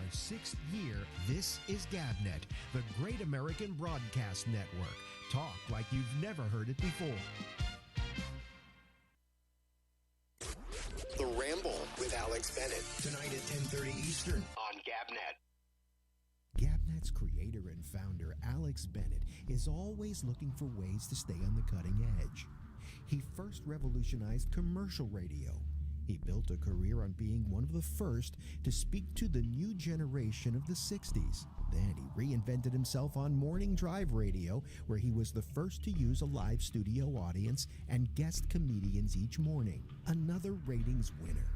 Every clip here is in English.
our 6th year, this is GabNet, the Great American Broadcast Network. Talk like you've never heard it before. The Ramble with Alex Bennett. Tonight at 10:30 Eastern on GabNet. GabNet's creator and founder, Alex Bennett, is always looking for ways to stay on the cutting edge. He first revolutionized commercial radio. He built a career on being one of the first to speak to the new generation of the 60s. Then he reinvented himself on morning drive radio, where he was the first to use a live studio audience and guest comedians each morning. Another ratings winner.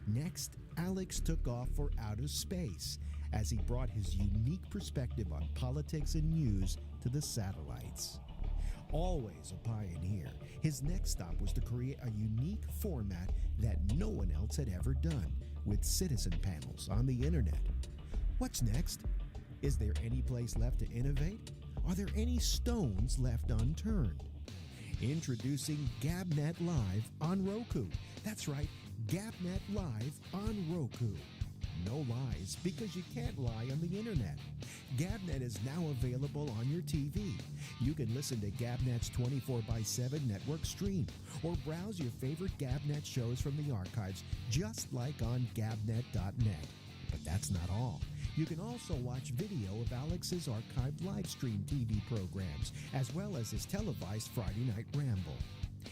Next, Alex took off for outer space as he brought his unique perspective on politics and news to the satellites. Always a pioneer, his next stop was to create a unique format that no one else had ever done, with citizen panels on the internet. What's next? Is there any place left to innovate? Are there any stones left unturned? Introducing GabNet Live on Roku. That's right, GabNet Live on Roku. No lies, because you can't lie on the internet. GabNet is now available on your TV. You can listen to GabNet's 24/7 network stream or browse your favorite GabNet shows from the archives, just like on gabnet.net. But that's not all. You can also watch video of Alex's archived live stream TV programs, as well as his televised Friday Night Ramble.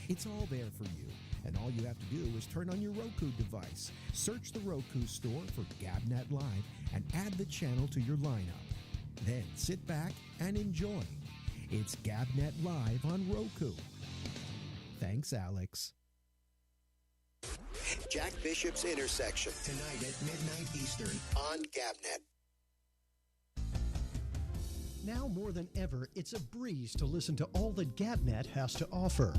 It's all there for you, and all you have to do is turn on your Roku device, search the Roku store for GabNet Live, and add the channel to your lineup. Then sit back and enjoy. It's GabNet Live on Roku. Thanks, Alex. Jack Bishop's Intersection, tonight at midnight Eastern on GabNet. Now more than ever, it's a breeze to listen to all that GabNet has to offer.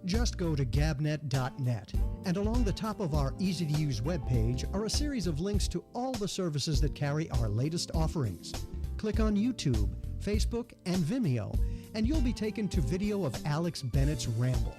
Just go to gabnet.net, and along the top of our easy-to-use webpage are a series of links to all the services that carry our latest offerings. Click on YouTube, Facebook, and Vimeo, and you'll be taken to video of Alex Bennett's Ramble.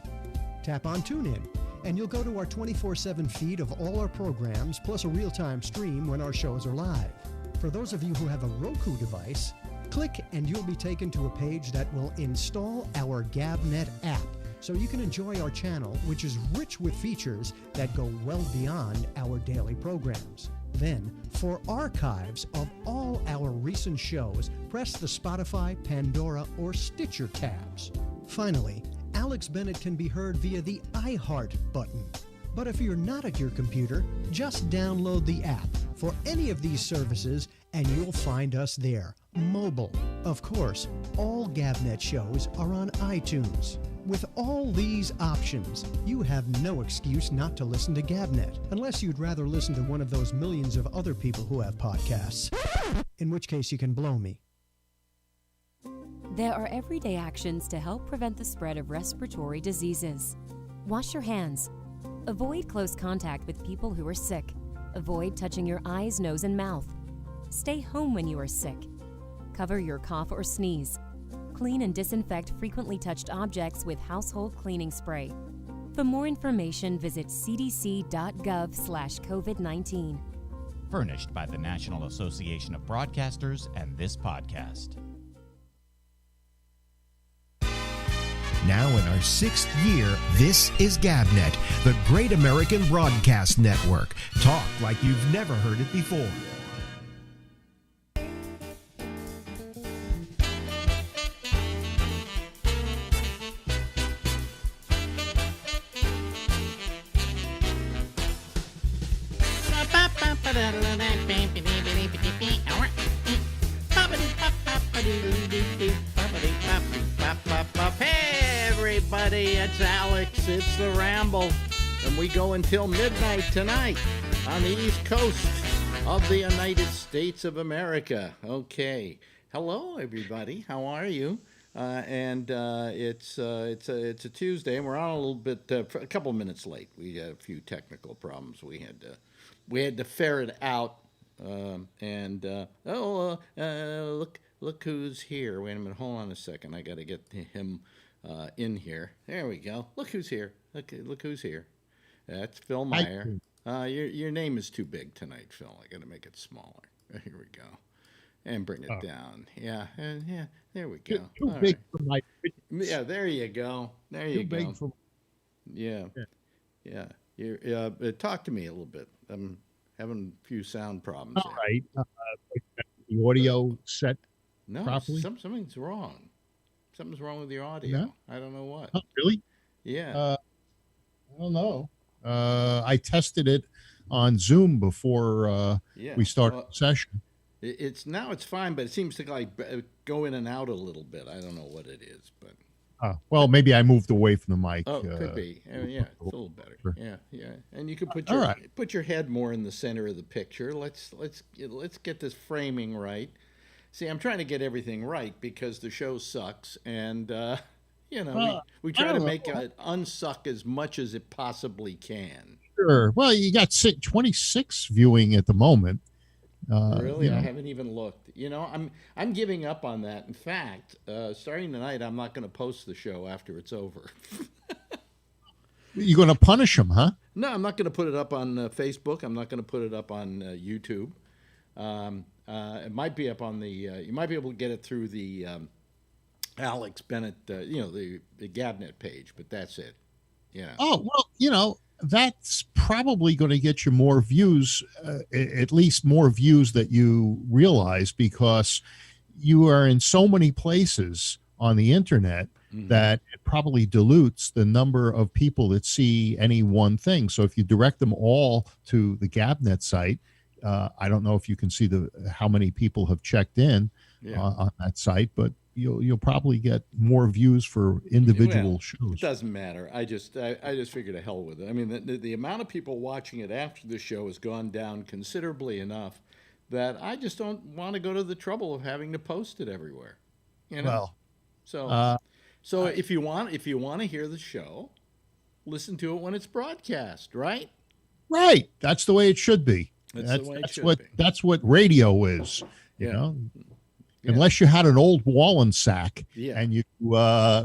Tap on TuneIn, and you'll go to our 24/7 feed of all our programs, plus a real-time stream when our shows are live. For those of you who have a Roku device, click and you'll be taken to a page that will install our GabNet app, so you can enjoy our channel, which is rich with features that go well beyond our daily programs. Then, for archives of all our recent shows, press the Spotify, Pandora, or Stitcher tabs. Finally, Alex Bennett can be heard via the iHeart button. But if you're not at your computer, just download the app for any of these services and you'll find us there, mobile. Of course, all GabNet shows are on iTunes. With all these options, you have no excuse not to listen to GabNet, unless you'd rather listen to one of those millions of other people who have podcasts, in which case you can blow me. There are everyday actions to help prevent the spread of respiratory diseases. Wash your hands. Avoid close contact with people who are sick. Avoid touching your eyes, nose, and mouth. Stay home when you are sick. Cover your cough or sneeze. Clean and disinfect frequently touched objects with household cleaning spray. For more information, visit cdc.gov/COVID-19. Furnished by the National Association of Broadcasters and this podcast. Now in our 6th year, this is GabNet, the Great American Broadcast Network. Talk like you've never heard it before. Hey everybody, it's Alex, it's the Ramble, and we go until midnight tonight on the East Coast of the United States of America. Okay, hello everybody, how are you? It's a Tuesday, and we're on a little bit, a couple minutes late. We had a few technical problems we had to ferret out. Look who's here. Wait a minute, hold on a second. I got to get him in here. There we go. Look who's here. Look who's here. That's Phil Meyer. Your name is too big tonight, Phil. I got to make it smaller. Here we go. And bring it down. Yeah, yeah. There we go. Too All big right. for my. Yeah, there you go. There you Too go. big for. Yeah. Yeah. You talk to me a little bit. I'm having a few sound problems All here. right. The audio set No, properly. something's wrong. Something's wrong with your audio. Yeah? I don't know what. Oh, really? Yeah. I don't know. I tested it on Zoom before Yeah. we started Well, the session. it's fine, but it seems to like go in and out a little bit. I don't know what it is, but Well, maybe I moved away from the mic. could be. Yeah, it's a little better. Sure. Yeah. And you could put All your right. put your head more in the center of the picture. Let's get this framing right. See, I'm trying to get everything right because the show sucks, and we try to make it unsuck as much as it possibly can. Sure. Well, you got 26 viewing at the moment. Really, you know. I haven't even looked. I'm giving up on that. In fact, starting tonight, I'm not going to post the show after it's over. You're going to punish them, huh? No, I'm not going to put it up on Facebook. I'm not going to put it up on YouTube. It might be up on the. You might be able to get it through the Alex Bennett, the Gabnet page, but that's it. Yeah. Oh, well, that's probably going to get you more views, at least more views that you realize, because you are in so many places on the internet that it probably dilutes the number of people that see any one thing. So if you direct them all to the Gabnet site, I don't know if you can see how many people have checked in on that site, but you'll probably get more views for individual shows. It doesn't matter. I just figured to hell with it. I mean, the amount of people watching it after the show has gone down considerably enough that I just don't want to go to the trouble of having to post it everywhere. Well, so if you want to hear the show, listen to it when it's broadcast, right? Right. That's the way it should be. That's the way it should be. That's what radio is. You Yeah. know. Yeah. Unless you had an old Wallensack Yeah. and you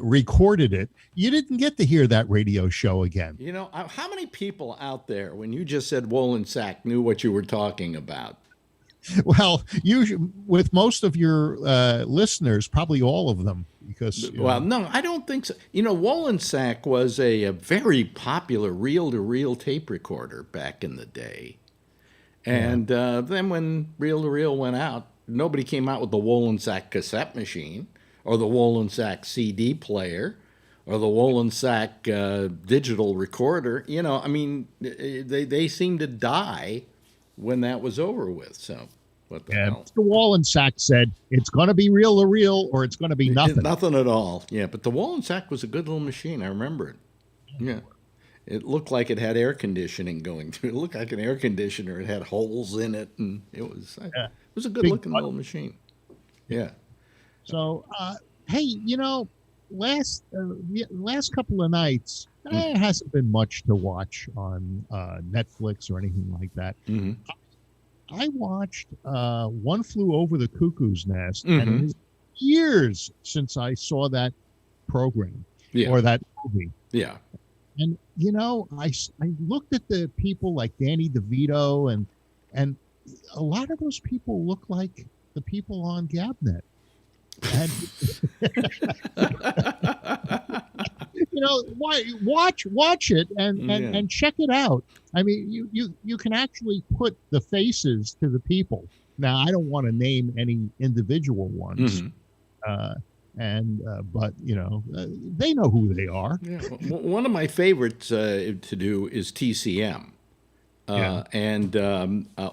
recorded it, you didn't get to hear that radio show again. How many people out there, when you just said Wollensack, knew what you were talking about? Well, with most of your listeners, probably all of them, because No, I don't think so. Wollensack was a very popular reel-to-reel tape recorder back in the day, and then when reel-to-reel went out, nobody came out with the Wollensack cassette machine or the Wollensack CD player or the Wollensack digital recorder. They seemed to die when that was over with. So what the hell? Mr. Wallensack said it's going to be reel to reel or it's going to be nothing. Nothing at all. Yeah, but the Wollensack was a good little machine. I remember it. Yeah. It looked like it had air conditioning going through. It looked like an air conditioner. It had holes in it, and it was a good-looking little machine. Yeah. So, hey, last couple of nights, there hasn't been much to watch on Netflix or anything like that. Mm-hmm. I watched One Flew Over the Cuckoo's Nest, and it was years since I saw that program or that movie. Yeah. And I looked at the people like Danny DeVito, and a lot of those people look like the people on Gabnet. And watch it and check it out. I mean, you can actually put the faces to the people. Now, I don't want to name any individual ones. But they know who they are. Yeah. One of my favorites to do is TCM. And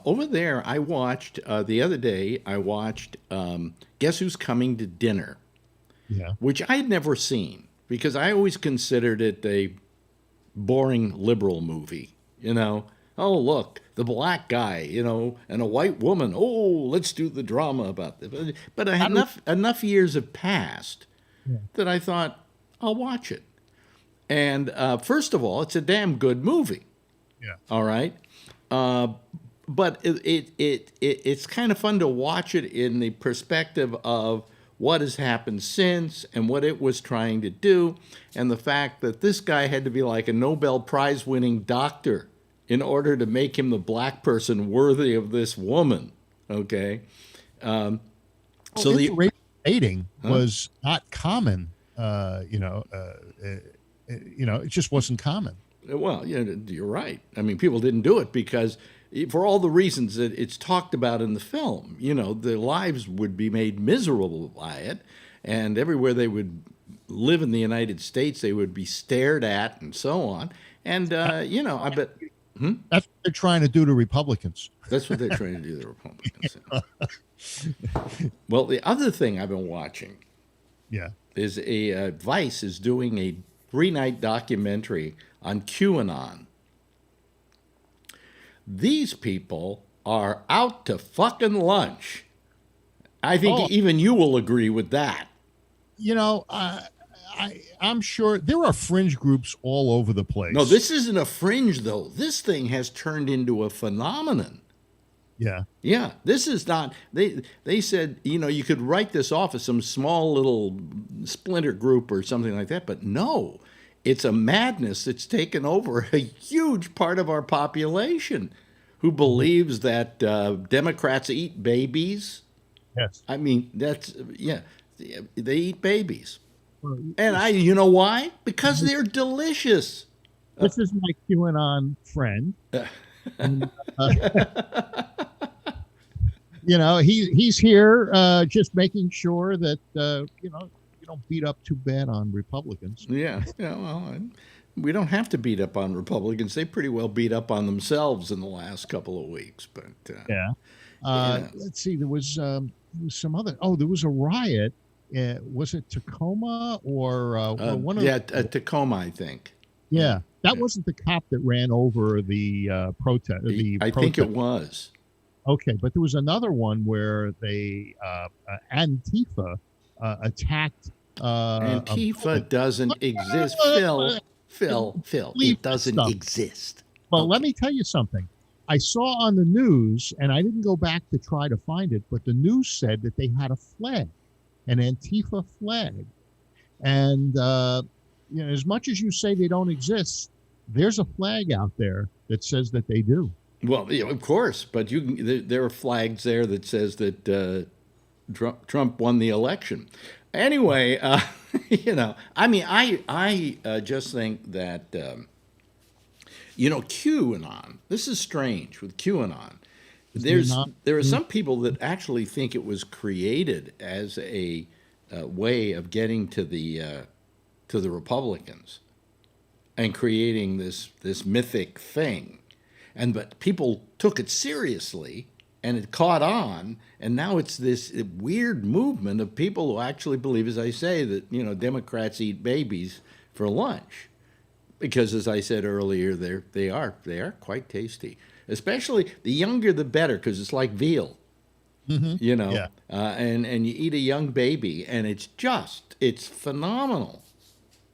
over there, I watched the other day. I watched Guess Who's Coming to Dinner, which I had never seen because I always considered it a boring liberal movie. Oh look, the black guy, and a white woman. Oh, let's do the drama about this. But I had enough years have passed that I thought I'll watch it. And first of all, it's a damn good movie. Yeah. All right. But it's kind of fun to watch it in the perspective of what has happened since and what it was trying to do, and the fact that this guy had to be like a Nobel Prize winning doctor in order to make him the black person worthy of this woman. Okay. So the dating was not common. It just wasn't common. Well, yeah, you're right. I mean, people didn't do it because, for all the reasons that it's talked about in the film, their lives would be made miserable by it, and everywhere they would live in the United States, they would be stared at and so on. And, I bet... That's what they're trying to do to Republicans. That's what they're trying to do to the Republicans. Well, the other thing I've been watching is Vice is doing a 3-night documentary on QAnon. These people are out to fucking lunch. I think even you will agree with that. I'm sure there are fringe groups all over the place. No, this isn't a fringe, though. This thing has turned into a phenomenon. Yeah. Yeah, this is not... They said, you could write this off as some small little splinter group or something like that, but no. It's a madness that's taken over a huge part of our population who believes that Democrats eat babies. Yes. I mean, they eat babies. And you know why? Because they're delicious. This is my QAnon friend. And, he's here just making sure that, you don't beat up too bad on Republicans. Yeah, well, we don't have to beat up on Republicans. They pretty well beat up on themselves in the last couple of weeks. But let's see, there was some other. Oh, there was a riot. Was it Tacoma or one of? Yeah, Tacoma, I think. Yeah, that wasn't the cop that ran over the protest. I think it was. Okay, but there was another one where they Antifa attacked. Antifa doesn't exist, Phil. It doesn't exist. Well, let me tell you something. I saw on the news, and I didn't go back to try to find it, but the news said that they had a flag, an Antifa flag. And, as much as you say they don't exist, there's a flag out there that says that they do. Well, of course, but there are flags there that says that Trump won the election. Anyway, I mean, I just think that, QAnon, this is strange with QAnon. There are some people that actually think it was created as a way of getting to the Republicans and creating this mythic thing. But people took it seriously, and it caught on, and now it's this weird movement of people who actually believe, as I say, that Democrats eat babies for lunch, because as I said earlier, they are quite tasty. Especially the younger the better, because it's like veal, and you eat a young baby, and it's phenomenal.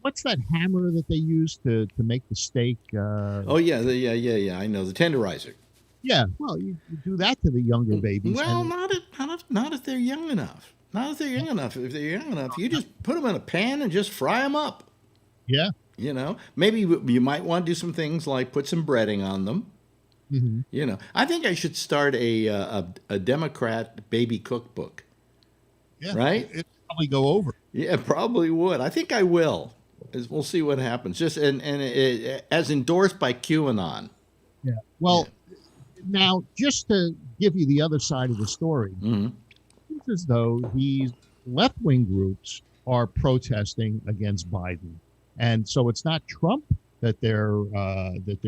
What's that hammer that they use to make the steak? Oh yeah, I know, the tenderizer. Yeah, well, you do that to the younger babies. Well, not if they're young enough. Not if they're young enough. If they're young enough, you just put them in a pan and just fry them up. Yeah. Maybe you might want to do some things like put some breading on them. Mm-hmm. I think I should start a Democrat baby cookbook. Yeah, right? It'd probably go over. Yeah, probably would. I think I will. We'll see what happens. Just and as endorsed by QAnon. Yeah. Well, now just to give you the other side of the story, it's as though these left-wing groups are protesting against Biden, and so it's not Trump that they're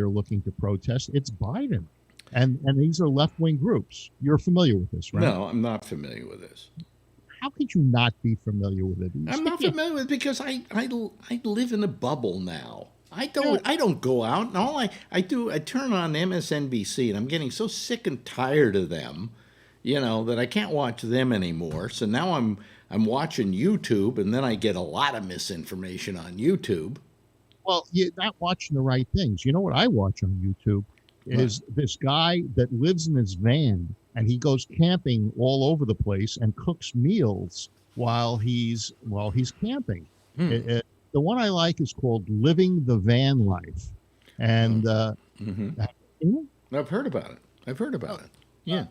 looking to protest. It's Biden, and these are left-wing groups. You're familiar with this, right? No, I'm not familiar with this. How could you not be familiar with it? I'm not familiar with it because I live in a bubble now. I don't go out, and all I turn on MSNBC, and I'm getting so sick and tired of them, that I can't watch them anymore. So now I'm watching YouTube, and then I get a lot of misinformation on YouTube. Well, you're not watching the right things. You know what I watch on YouTube is this guy that lives in his van, and he goes camping all over the place and cooks meals while he's camping. The one I like is called Living the Van Life. And I've heard about it. Yeah.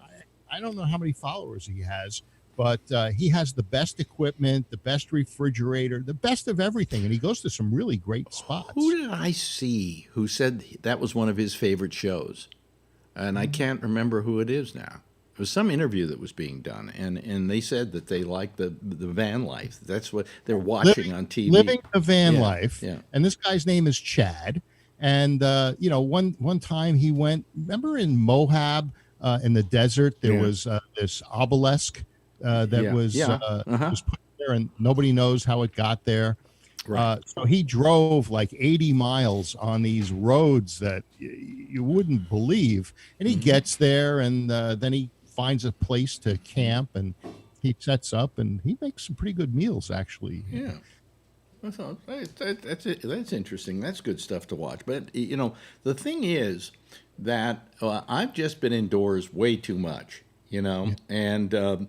I don't know how many followers he has, but he has the best equipment, the best refrigerator, the best of everything, and he goes to some really great spots. Who did I see who said that was one of his favorite shows? And I can't remember who it is now. It was some interview that was being done, and they said that they like the van life. That's what they're watching on TV. Living the van life. Yeah. And this guy's name is Chad. And one time he went. Remember in Moab, in the desert, there was this obelisk that was put there, and nobody knows how it got there. Right. So he drove like 80 miles on these roads that you wouldn't believe. And he gets there, and then he finds a place to camp, and he sets up, and he makes some pretty good meals, actually. Yeah. That's interesting. That's good stuff to watch. But, the thing is that I've just been indoors way too much, and...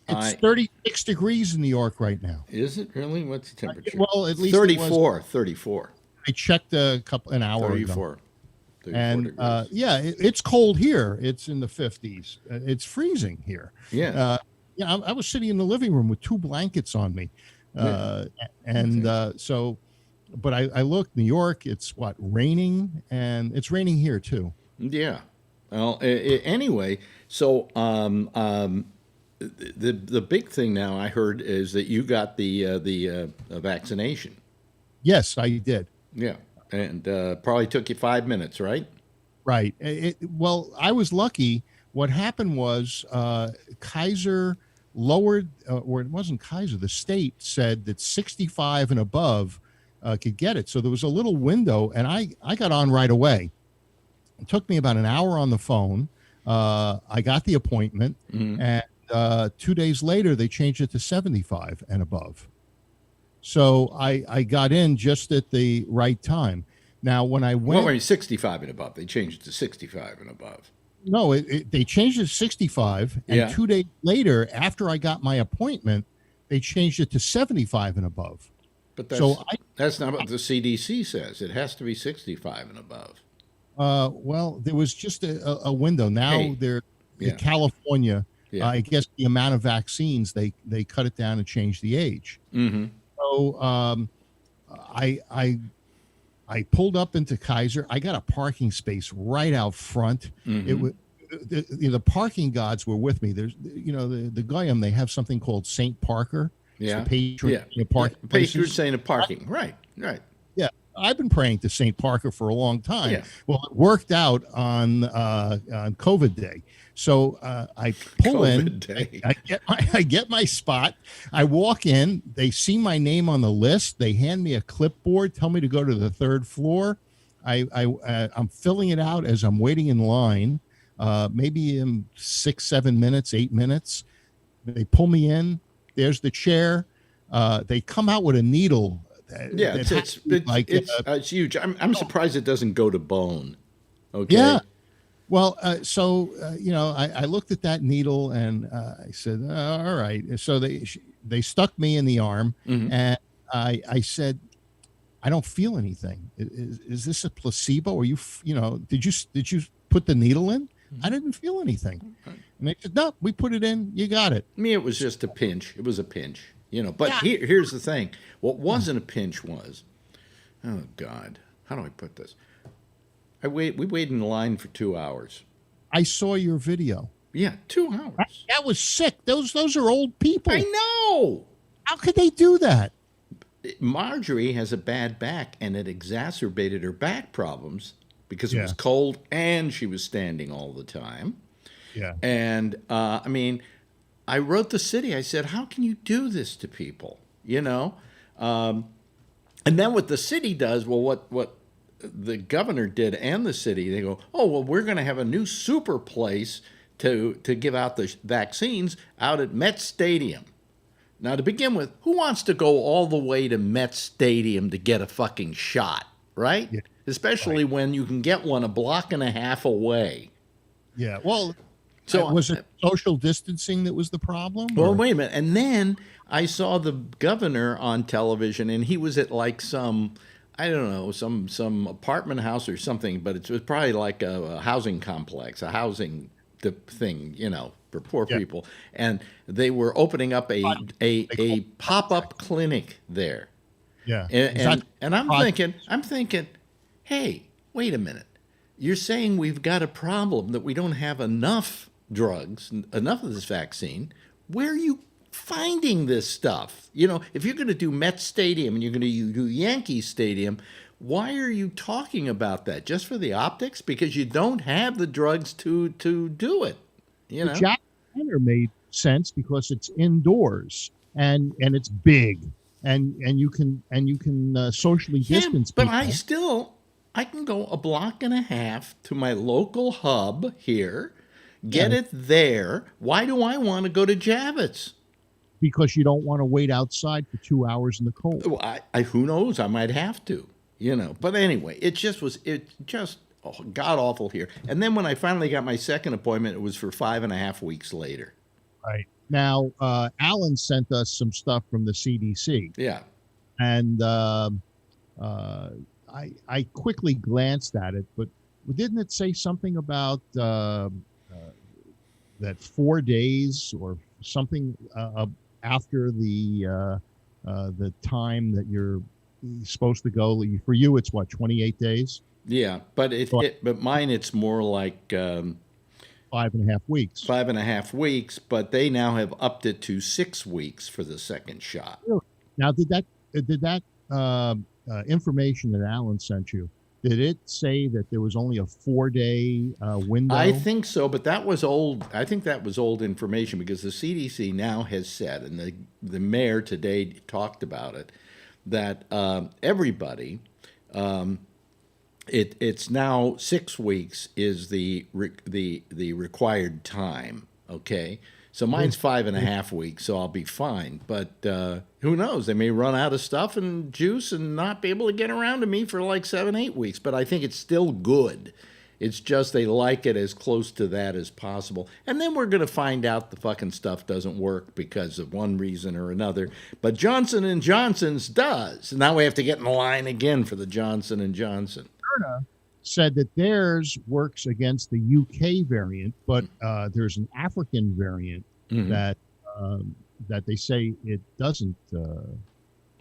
It's 36 degrees in New York right now. Is it really? What's the temperature? Well, at least 34. 34. I checked an hour 34. ago. 34 and degrees. it's cold here. It's in the 50s. It's freezing here. Yeah. I was sitting in the living room with 2 blankets on me. But I looked, New York, it's raining, and it's raining here too. Yeah. Well, anyway, so the big thing now I heard is that you got the vaccination. Yes, I did. Yeah, and probably took you 5 minutes, right? Right. Well, I was lucky. What happened was Kaiser lowered, or it wasn't Kaiser, the state said that 65 and above could get it. So there was a little window, and I got on right away. It took me about an hour on the phone. I got the appointment, and 2 days later, they changed it to 75 and above. So I got in just at the right time. Now, when I went... Well, wait, 65 and above. They changed it to 65 and above. No, they changed it to 65, and 2 days later, after I got my appointment, they changed it to 75 and above. But that's not what the CDC says. It has to be 65 and above. Well, there was just a window. Now in California... Yeah. I guess the amount of vaccines, they cut it down and changed the age. Mm-hmm. So I pulled up into Kaiser. I got a parking space right out front. Mm-hmm. The parking gods were with me. There's the Goyim, they have something called St. Parker. Yeah. It's the patron of parking. Patron saint of parking. Right. Yeah. I've been praying to St. Parker for a long time. Yeah. Well, it worked out on COVID day. So I pull in, I get my spot. I walk in. They see my name on the list. They hand me a clipboard, tell me to go to the 3rd floor. I'm filling it out as I'm waiting in line, maybe in 6, 7 minutes, 8 minutes. They pull me in. There's the chair. They come out with a needle. Yeah, it's huge. I'm surprised it doesn't go to bone. Okay. Yeah. Well, I looked at that needle and I said, all right. So they stuck me in the arm, and I said, I don't feel anything. Is this a placebo? Or did you put the needle in? I didn't feel anything. And they said, no, we put it in. You got it. I mean, it was just a pinch. It was a pinch, But here's the thing. What wasn't a pinch was, oh God, how do I put this? We waited in line for 2 hours. I saw your video. Yeah, 2 hours. That was sick. Those are old people. I know. How could they do that? Marjorie has a bad back, and it exacerbated her back problems because it was cold and she was standing all the time. Yeah. And, I wrote the city. I said, how can you do this to people? And then what the city does, well, what the governor did and the city, they go, oh, well, we're going to have a new super place to give out the vaccines out at Met Stadium. Now, to begin with, who wants to go all the way to Met Stadium to get a fucking shot, right? Yeah. Especially when you can get one a block and a half away. Yeah, well, so was it social distancing that was the problem? Well, wait a minute. And then I saw the governor on television, and he was at like some apartment house or something, but it was probably like a housing complex, a housing thing, for poor people, and they were opening up a pop-up clinic there. Yeah. And I'm thinking, hey, wait a minute. You're saying we've got a problem that we don't have enough drugs, enough of this vaccine. Where are you finding this stuff? You know, if you're going to do Met Stadium and you're going to do Yankee Stadium, why are you talking about that? Just for the optics? Because you don't have the drugs to do it. You know, the Jack Center made sense because it's indoors and it's big and you can socially distance. But people. I can go a block and a half to my local hub here, get it there. Why do I want to go to Javits? Because you don't want to wait outside for 2 hours in the cold. Well, who knows? I might have to, you know. But anyway, it just god awful here. And then when I finally got my second appointment, it was for 5.5 weeks later. Right. Now, Alan sent us some stuff from the CDC. Yeah. And I quickly glanced at it, but didn't it say something about that 4 days or something after the time that you're supposed to go? For you, it's what, 28 days? Yeah, but but mine, it's more like 5.5 weeks. 5.5 weeks, but they now have upped it to 6 weeks for the second shot. Now, did that information that Alan sent you, did it say that there was only a 4-day window? I think so, but that was old. I think that was old information because the CDC now has said, and the mayor today talked about it, that everybody, it's now 6 weeks is the required time. Okay. So mine's 5.5 weeks, so I'll be fine. But who knows? They may run out of stuff and juice and not be able to get around to me for like 7-8 weeks. But I think it's still good. It's just they like it as close to that as possible. And then we're going to find out the fucking stuff doesn't work because of one reason or another. But Johnson & Johnson's does. And now we have to get in line again for the Johnson & Johnson. Said that theirs works against the UK variant, but there's an African variant that they say it doesn't.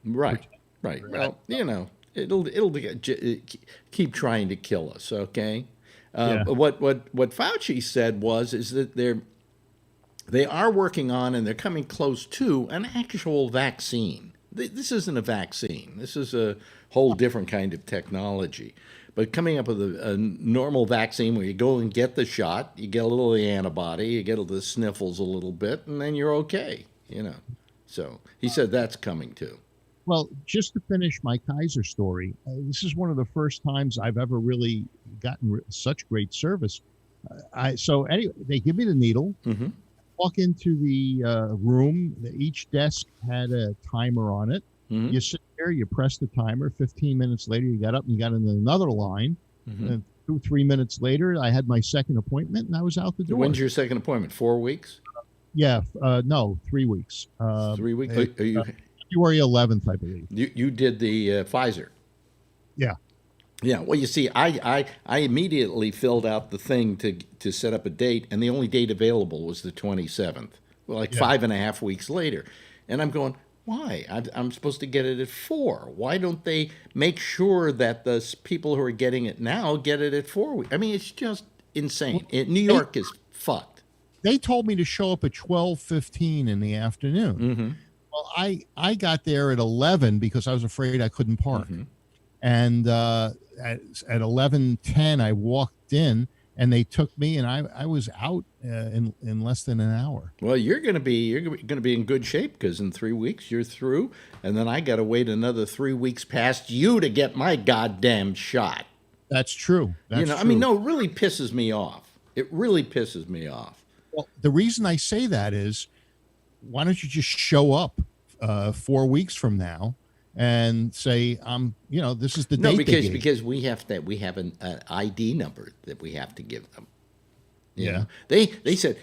Right. Well, you know, it'll keep trying to kill us. Okay. What Fauci said is that they are working on and they're coming close to an actual vaccine. This isn't a vaccine. This is a whole different kind of technology. But coming up with a normal vaccine where you go and get the shot, you get a little of the antibody, you get the sniffles a little bit, and then you're okay, you know. So he said that's coming too. Well, just to finish my Kaiser story, this is one of the first times I've ever really gotten such great service. So anyway, they give me the needle, walk into the room. Each desk had a timer on it. You sit there, you press the timer. 15 minutes later, you got up and you got into another line. And 2-3 minutes later, I had my second appointment and I was out the door. When's your second appointment? 4 weeks? Yeah, no, 3 weeks. 3 weeks? February 11th, I believe. You did the Pfizer. Yeah. Yeah. Well, you see, I immediately filled out the thing to set up a date, and the only date available was the 27th, like 5.5 weeks later. And I'm going, why? I'm supposed to get it at 4. Why don't they make sure that the people who are getting it now get it at 4 weeks? I mean, it's just insane. New York is fucked. They told me to show up at 12:15 in the afternoon. Well, I got there at 11 because I was afraid I couldn't park. And at 11:10, I walked in, and they took me, and I was out in less than an hour. Well, you're going to be in good shape because in 3 weeks you're through, and then I got to wait another 3 weeks past you to get my goddamn shot. That's true. That's true. I mean, no, it really pisses me off. It really pisses me off. Well, the reason I say that is, why don't you just show up 4 weeks from now and say, this is the date. No, because we have an ID number that we have to give them. You know? They said,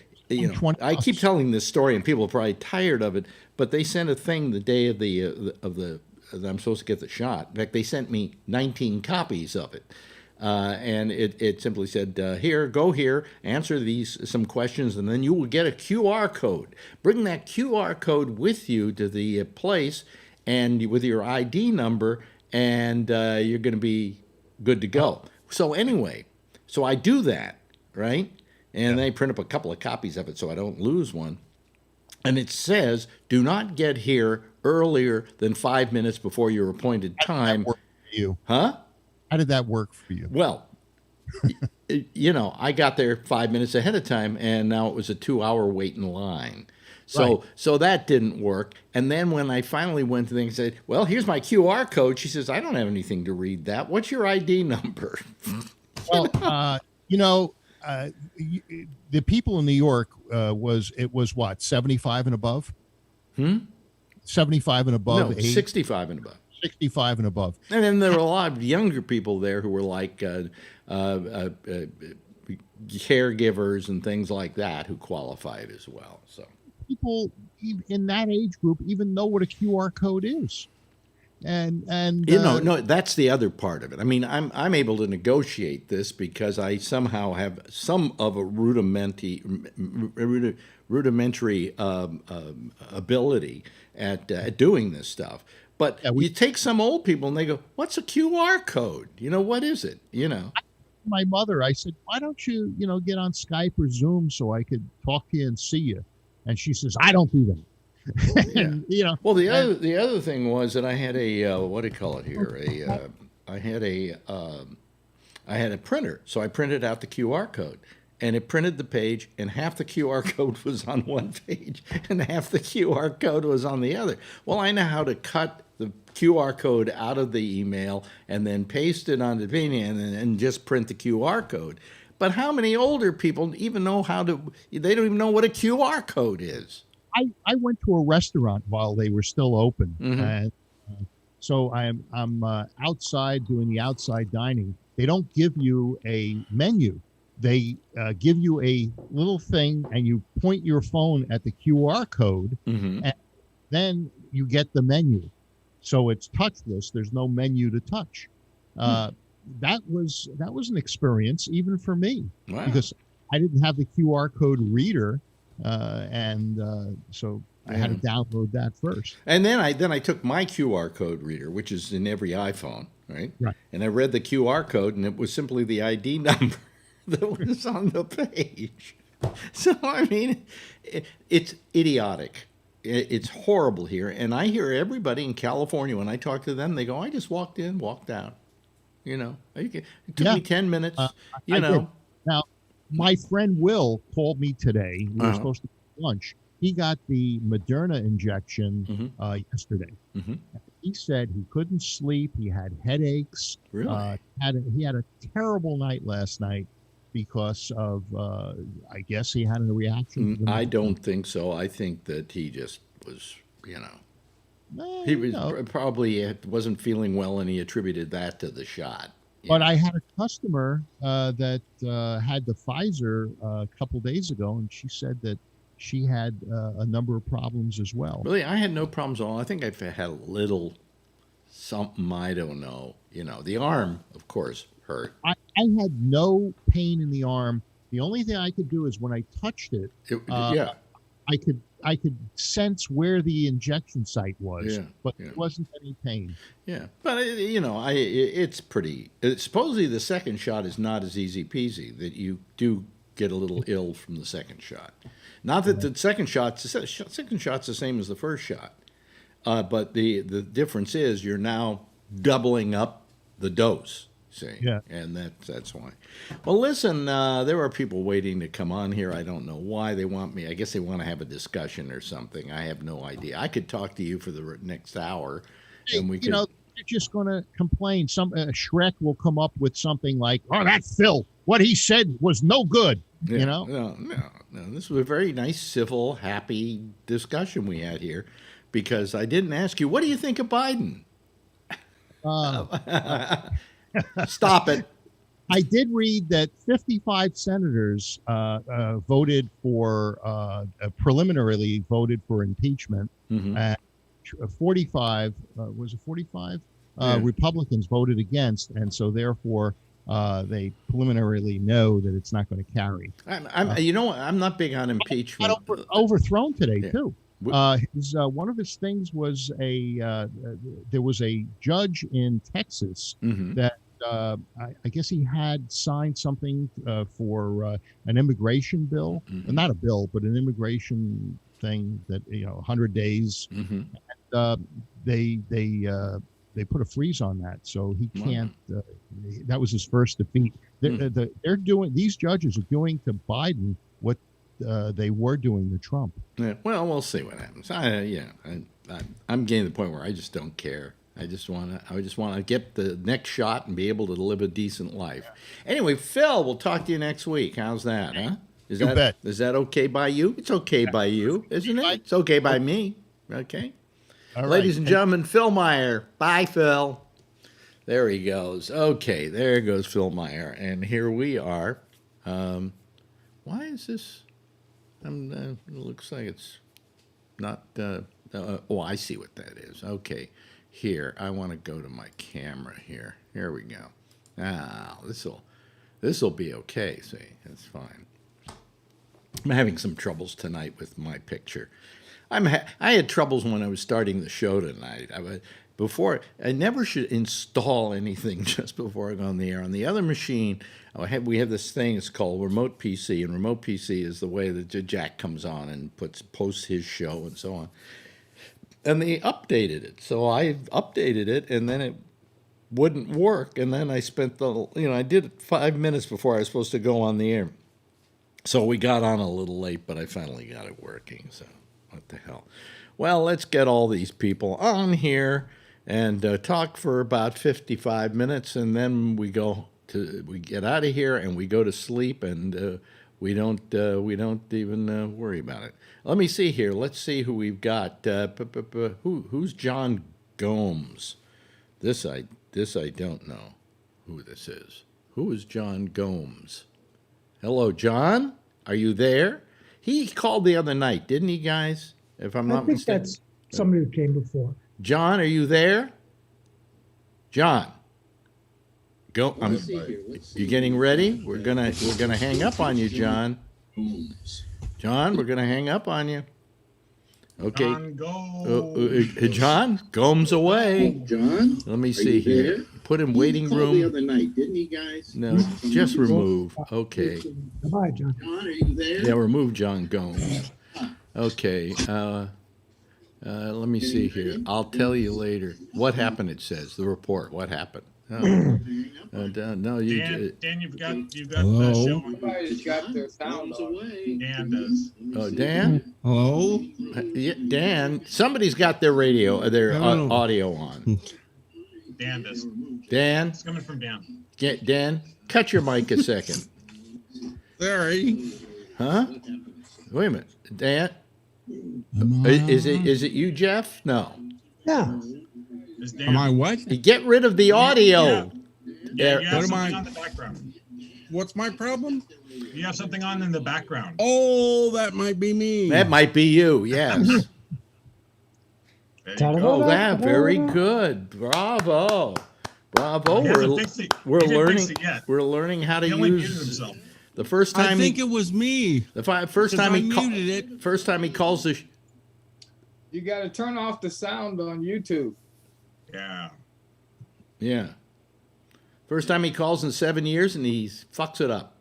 I keep telling this story and people are probably tired of it, but they sent a thing the day of that I'm supposed to get the shot. In fact, they sent me 19 copies of it. And it simply said, here, go here, answer some questions, and then you will get a QR code. Bring that QR code with you to the place and with your ID number, and you're going to be good to go. So anyway, so I do that, right? And they print up a couple of copies of it so I don't lose one. And it says, do not get here earlier than 5 minutes before your appointed time. How did that work for you? Huh? How did that work for you? Well, I got there 5 minutes ahead of time, and now it was a 2-hour wait in line. So that didn't work. And then when I finally went to the thing and said, well, here's my QR code, she says, I don't have anything to read that. What's your ID number? Well, the people in New York was what, 75 and above? 75 and above? No, 65 and above. 65 and above. And then there were a lot of younger people there who were like caregivers and things like that who qualified as well. So people in that age group even know what a QR code is. And no, that's the other part of it. I mean, I'm able to negotiate this because I somehow have some of a rudimentary ability at doing this stuff. But you take some old people and they go, "What's a QR code? What is it?" My mother, I said, "Why don't you, get on Skype or Zoom so I could talk to you and see you?" And she says, "I don't do that." And, Well, the other thing was that I had a what do you call it here? I had a printer, so I printed out the QR code, and it printed the page, and half the QR code was on one page, and half the QR code was on the other. Well, I know how to cut the QR code out of the email and then paste it on the page and just print the QR code. But how many older people even know how to? They don't even know what a QR code is. I went to a restaurant while they were still open, and so I'm outside doing the outside dining. They don't give you a menu. They give you a little thing, and you point your phone at the QR code, and then you get the menu. So it's touchless. There's no menu to touch. That was an experience even for me, because I didn't have the QR code reader. So I had to download that first. And then I took my QR code reader, which is in every iPhone, right? Right. And I read the QR code, and it was simply the ID number that was on the page. So, I mean, it's idiotic. It's horrible here. And I hear everybody in California, when I talk to them, they go, I just walked in, walked out. It took me 10 minutes, Did. Now, my friend Will called me today. We were supposed to have lunch. He got the Moderna injection yesterday. He said he couldn't sleep. He had headaches. Really? He had a terrible night last night because of, I guess he had a reaction. I don't think so. I think that he just was, he was probably wasn't feeling well, and he attributed that to the shot. But I had a customer that had the Pfizer a couple days ago, and she said that she had a number of problems as well. Really, I had no problems at all. I think I've had a little something, I don't know. The arm, of course, hurt. I had no pain in the arm. The only thing I could do is when I touched it, I could sense where the injection site was, but it wasn't any pain. Yeah, but it's pretty. Supposedly the second shot is not as easy peasy. That you do get a little ill from the second shot. Not that the second shot's the same as the first shot, but the difference is you're now doubling up the dose. See, and that's why. Well, listen, there are people waiting to come on here. I don't know why they want me. I guess they want to have a discussion or something. I have no idea. I could talk to you for the next hour, and we could. They're just going to complain. Some Shrek will come up with something like, "Oh, that's Phil. What he said was no good." No. This was a very nice, civil, happy discussion we had here, because I didn't ask you, what do you think of Biden? Stop it. I did read that 55 senators voted for preliminarily voted for impeachment. 45 was it 45 Republicans voted against, and so therefore they preliminarily know that it's not going to carry. I'm not big on impeachment. Overthrown today Yeah. too. One of his things was there was a judge in Texas that I guess he had signed something for an immigration bill, not a bill, but an immigration thing that 100 days. And, they put a freeze on that, so he can't. That was his first defeat. They're doing, these judges are doing to Biden what they were doing to Trump. Yeah, well, we'll see what happens. I'm getting to the point where I just don't care. I just want to get the next shot and be able to live a decent life. Anyway, Phil, we'll talk to you next week. How's that, huh? Is that okay by you? It's okay by you, isn't it? It's okay by me. Okay. All right. Ladies and gentlemen, Phil Meyer. Bye, Phil. There he goes. Okay, there goes Phil Meyer. And here we are. Why is this? It looks like it's not. I see what that is. Okay. Here, I want to go to my camera here. Here we go. This'll be okay. See, it's fine. I'm having some troubles tonight with my picture. I had troubles when I was starting the show tonight. I never should install anything just before I go on the air. On the other machine, we have this thing. It's called Remote PC, and Remote PC is the way that Jack comes on and posts his show and so on. And they updated it, so I updated it, and then it wouldn't work. And then I spent I did it 5 minutes before I was supposed to go on the air. So we got on a little late, but I finally got it working. So what the hell? Well, let's get all these people on here and talk for about 55 minutes, and then we get out of here and we go to sleep, and we don't even worry about it. Let me see here. Let's see who we've got. Who's John Gomes? This I don't know who this is. Who is John Gomes? Hello, John. Are you there? He called the other night, didn't he, guys? If I'm not mistaken. I think that's somebody who came before. John, are you there? John. Go. You getting ready? We're gonna hang up on you, John. John, we're gonna hang up on you. Okay. John, Gomes away. John, let me see here. There? Put in waiting room. The other night, didn't he, guys? No, just remove. Okay. Goodbye, John. John, are you there? Yeah, remove John Gomes. Okay. Let me see here. I'll tell you later. What happened? It says the report. What happened? No, Dan, you've got the show. Everybody's got their sound on. Dan does. Oh, Dan? Hello? Yeah, Dan. Somebody's got their audio on. Dan does. Dan? It's coming from Dan. Dan, cut your mic a second. Sorry. Huh? Wait a minute. Dan? Is it you, Jeff? No. Yeah. Am I what? Get rid of the audio. Yeah, you have something on the background. What's my problem? You have something on in the background. Oh, that might be me. That might be you, yes. Oh, that very good. Bravo. We're learning how to use the first time. I think it was me. The first time he muted it. First time he calls the. You got to turn off the sound on YouTube. Yeah. First time he calls in 7 years, and he fucks it up.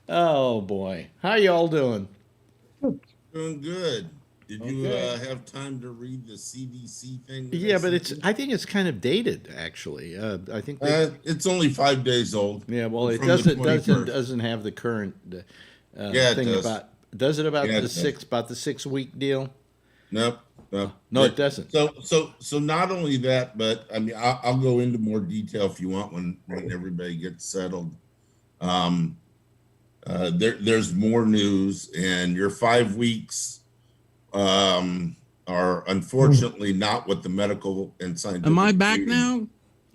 Oh boy, how y'all doing? Doing good. Did you have time to read the CDC thing? Yeah, but I think it's kind of dated, actually. I think it's only 5 days old. Yeah, well, it doesn't have the current thing about. Does it about the 6-week deal? Nope. No, it doesn't. So not only that, but I mean, I'll go into more detail if you want when everybody gets settled. There's more news, and your 5 weeks are unfortunately not what the medical and scientific. Am I back now?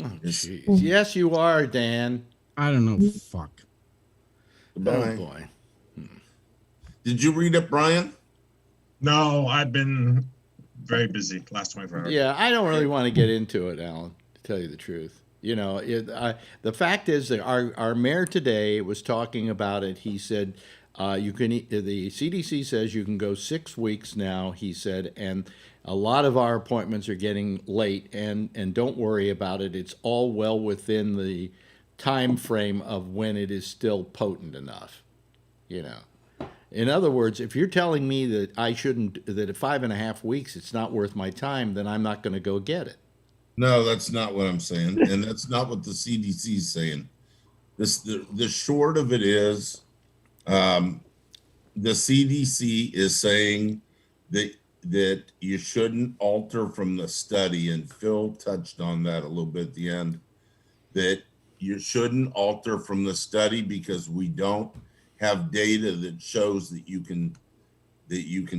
Oh, yes, you are, Dan. I don't know. Fuck. Goodbye. Oh boy. Did you read it, Brian? No, I've been very busy last 24 hours. Yeah, I don't really want to get into it, Alan. tell you the truth. You know, the fact is that our mayor today was talking about it. He said the CDC says you can go 6 weeks now, he said, and a lot of our appointments are getting late, and don't worry about it. It's all well within the time frame of when it is still potent enough, you know. In other words, if you're telling me that I shouldn't, that at 5.5 weeks it's not worth my time, then I'm not going to go get it. No, that's not what I'm saying, and that's not what the CDC is saying. The short of it is, the CDC is saying that you shouldn't alter from the study, and Phil touched on that a little bit at the end, that you shouldn't alter from the study because we don't have data that shows that you can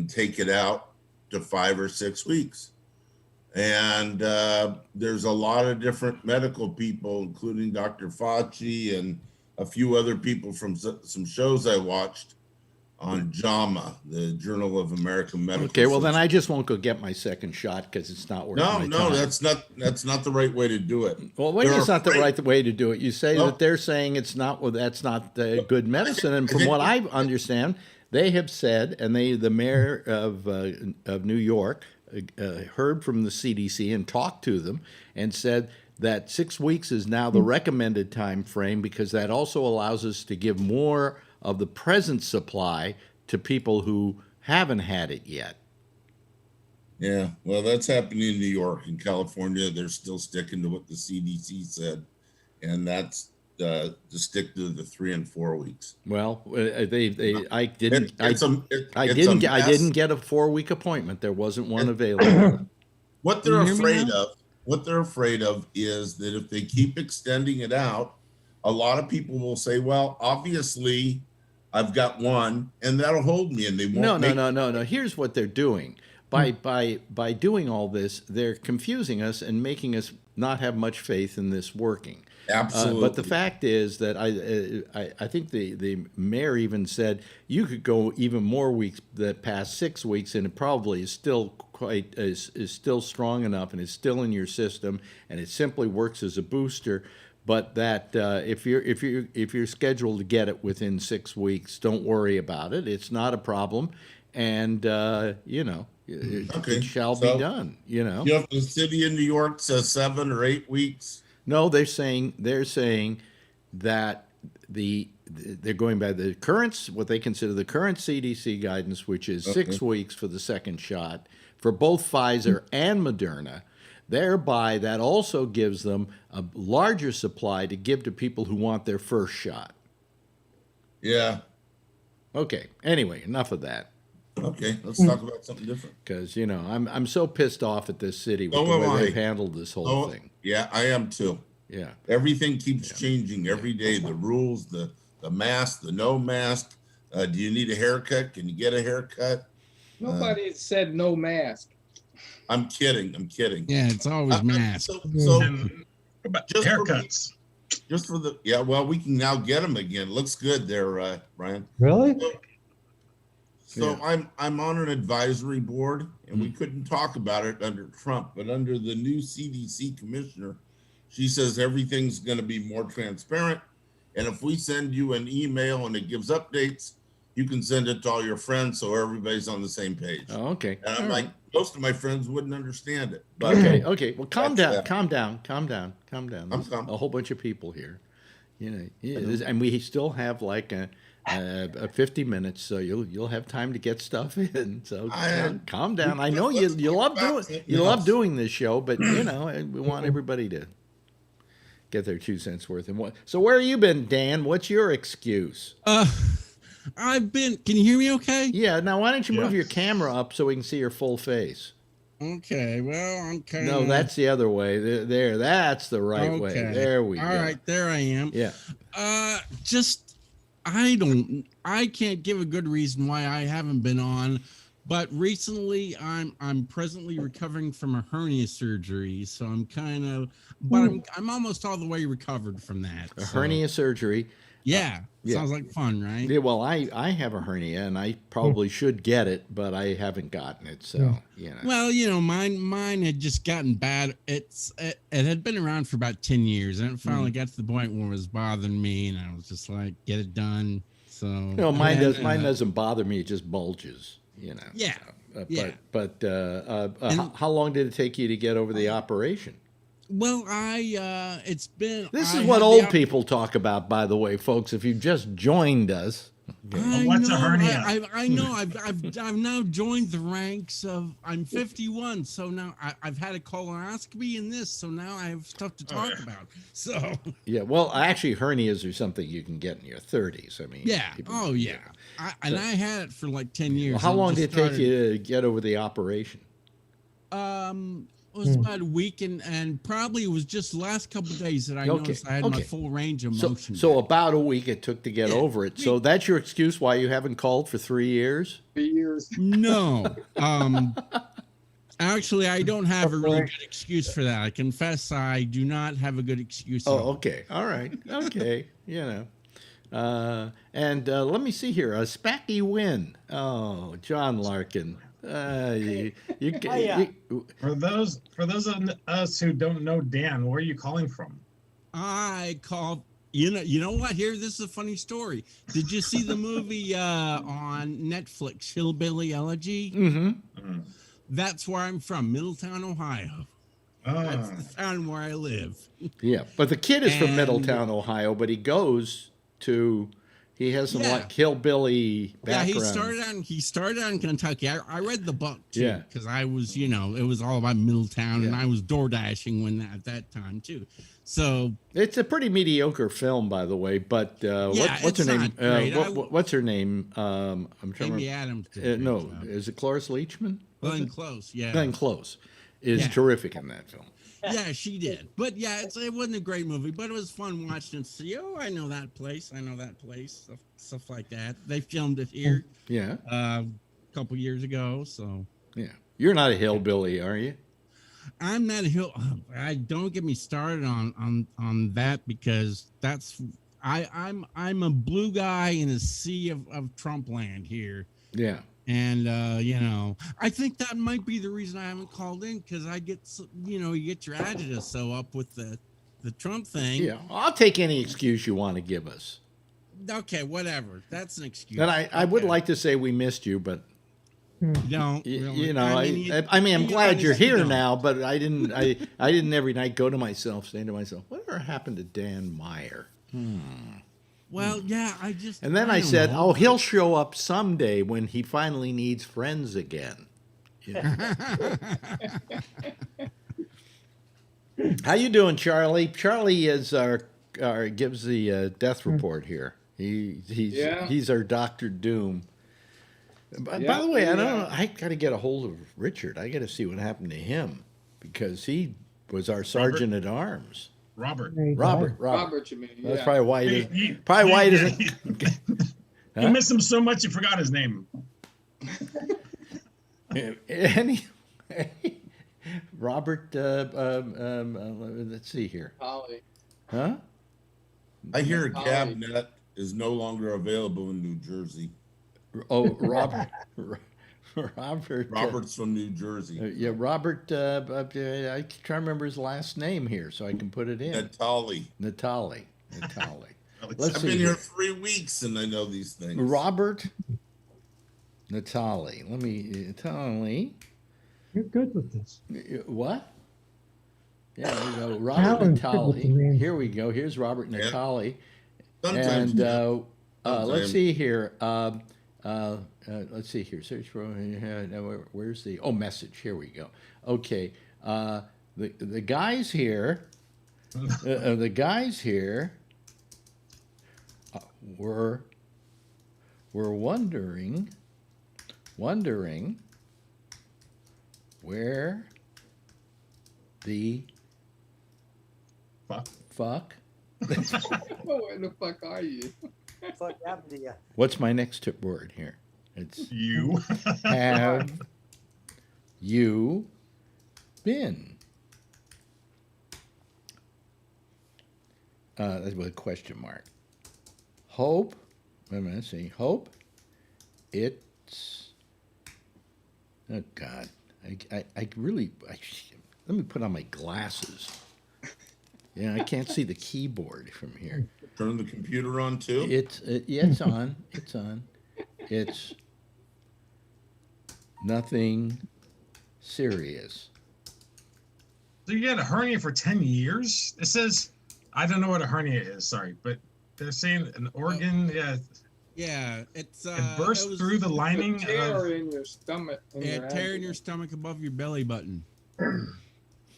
take it out to 5 or 6 weeks. And there's a lot of different medical people, including Dr. Fauci and a few other people from some shows I watched on JAMA, the Journal of American Medical. Okay, well then I just won't go get my second shot because it's not worth my time. No, that's not the right way to do it. Well, wait, it's not the right way to do it. You say that they're saying it's not. Well, that's not good medicine, and from what I understand, they have said, and the mayor of New York heard from the CDC and talked to them and said that 6 weeks is now the recommended time frame because that also allows us to give more of the present supply to people who haven't had it yet. Yeah, well, that's happening in New York. In California, they're still sticking to what the CDC said, and that's to stick to the 3 and 4 weeks. Well, I didn't get a 4-week appointment. There wasn't one available. What they're afraid of is that if they keep extending it out, a lot of people will say, well, obviously I've got one and that'll hold me, and they won't. No. Here's what they're doing. By doing all this, they're confusing us and making us not have much faith in this working. Absolutely. But the fact is that I think the mayor even said you could go even more weeks past 6 weeks, and it probably is still is still strong enough and is still in your system, and it simply works as a booster. But that if you're scheduled to get it within 6 weeks, don't worry about it. It's not a problem, and it shall be done. You know, the city of New York says 7 or 8 weeks. No, they're saying that they're going by the current, what they consider the current CDC guidance, which is 6 weeks for the second shot for both Pfizer and Moderna. Thereby, that also gives them a larger supply to give to people who want their first shot. Yeah. Okay. Anyway, enough of that. Okay, let's talk about something different. Because I'm so pissed off at this city with the way they've handled this whole thing. Yeah, I am too. Yeah. Everything keeps changing every day. The rules, the mask, the no mask. Do you need a haircut? Can you get a haircut? Nobody said no mask. I'm kidding. Yeah, it's always mask. So just haircuts. Just for the well, we can now get them again. Looks good there, Brian. Really? So I'm on an advisory board, and we couldn't talk about it under Trump, but under the new CDC commissioner, she says everything's going to be more transparent. And if we send you an email and it gives updates, you can send it to all your friends so everybody's on the same page. Oh, okay. And I'm like, most of my friends wouldn't understand it. But okay. Well, calm down. There's a whole bunch of people here. And we still have like a 50 minutes, so you'll have time to get stuff in. So calm down. I know you love doing this show, but we want everybody to get their 2 cents worth. And so where have you been, Dan? What's your excuse? Can you hear me okay? Yeah. Now, why don't you move your camera up so we can see your full face? Okay. Well, I'm kind of. No, that's the other way. There. That's the right way. There we go. All right. There I am. Yeah. I can't give a good reason why I haven't been on, but recently I'm presently recovering from a hernia surgery, so I'm kind of, but I'm almost all the way recovered from that. Hernia surgery. Yeah. Yeah. Sounds like fun, right? Yeah, well, I have a hernia, and I probably should get it, but I haven't gotten it, so you know. Well, mine had just gotten bad. It had been around for about 10 years, and it finally got to the point where it was bothering me, and I was just like, get it done. So Mine doesn't bother me; it just bulges, you know. Yeah. But how long did it take you to get over the operation? Well, it's been. This is what old people talk about, by the way, folks. If you just joined us, What's a hernia? I know. I've now joined the ranks of. I'm 51, so now I've had a colonoscopy and this, so now I have stuff to talk about. So yeah. Well, actually, hernias are something you can get in your 30s. I mean, yeah. Oh yeah. I had it for like 10 years. Well, how long did it take you to get over the operation? It was about a week, and probably it was just the last couple of days that I noticed I had my full range of motion. So about a week it took to get over it. So that's your excuse why you haven't called for 3 years? 3 years. No. Actually, I don't have a really good excuse for that. I confess I do not have a good excuse. Oh, okay. All right. Okay. And let me see here. A Spacky win. Oh, John Larkin. For those of us who don't know Dan, where are you calling from? I call. You know what? Here, this is a funny story. Did you see the movie on Netflix, Hillbilly Elegy? Mm-hmm. That's where I'm from, Middletown, Ohio. That's the town where I live. Yeah, but the kid is from Middletown, Ohio, but he has some like hillbilly background. Yeah, he started out in Kentucky. I read the book too, because I was, it was all about Middletown, and I was door dashing at that time too. So it's a pretty mediocre film, by the way. But what's her name? What's her name? I'm trying Amy Adams. No, is it Cloris Leachman? Glenn Close. Yeah, Glenn Close is terrific in that film. Yeah, she did. But yeah, it wasn't a great movie, but it was fun watching and see, I know that place. Stuff like that. They filmed it here. Yeah. A couple years ago. So yeah. You're not a hillbilly, are you? I'm not a hill. I don't get me started on that, because I'm a blue guy in a sea of Trump land here. Yeah. And, I think that might be the reason I haven't called in, because I get, you get your agita so up with the Trump thing. Yeah, I'll take any excuse you want to give us. Okay, whatever. That's an excuse. And I would like to say we missed you, but don't. I'm glad you're here now, but I didn't every night go to myself, saying to myself, whatever happened to Dan Meyer? Well, yeah, And then I said, he'll show up someday when he finally needs friends again. How you doing, Charlie? Charlie is gives the death report here. He's our Dr. Doom. By the way, I don't know. I got to get a hold of Richard. I got to see what happened to him, because he was our sergeant at arms. Robert, you mean? That's probably why he doesn't. You miss him so much you forgot his name. Robert. Let's see here. Holly. Huh? I hear GabNet is no longer available in New Jersey. Oh, Robert. Robert's from New Jersey. Robert. I try to remember his last name here so I can put it in. Natali. I've been here 3 weeks and I know these things. Robert Natali. Natali. You're good with this. What? Yeah, there we go. Robert Natali. Here we go. Here's Robert Natali. Sometimes. And let's see here. Let's see here. Search for where's the message? Here we go. Okay. The guys here. The guys here were wondering where the fuck. Where the fuck are you? What happened to you? What's my next word here? It's you. Have you been? That's with a question mark. Hope. Wait a minute. Let's see. Hope. It's. Oh God. I really. Let me put on my glasses. Yeah, I can't see the keyboard from here. Turn the computer on too. Yeah, it's on. It's on. It's nothing serious. So you had a hernia for 10 years? It says, I don't know what a hernia is, sorry, but they're saying an organ, Yeah, it's it burst through the lining. Tear in your stomach. Yeah, tear in your stomach above your belly button.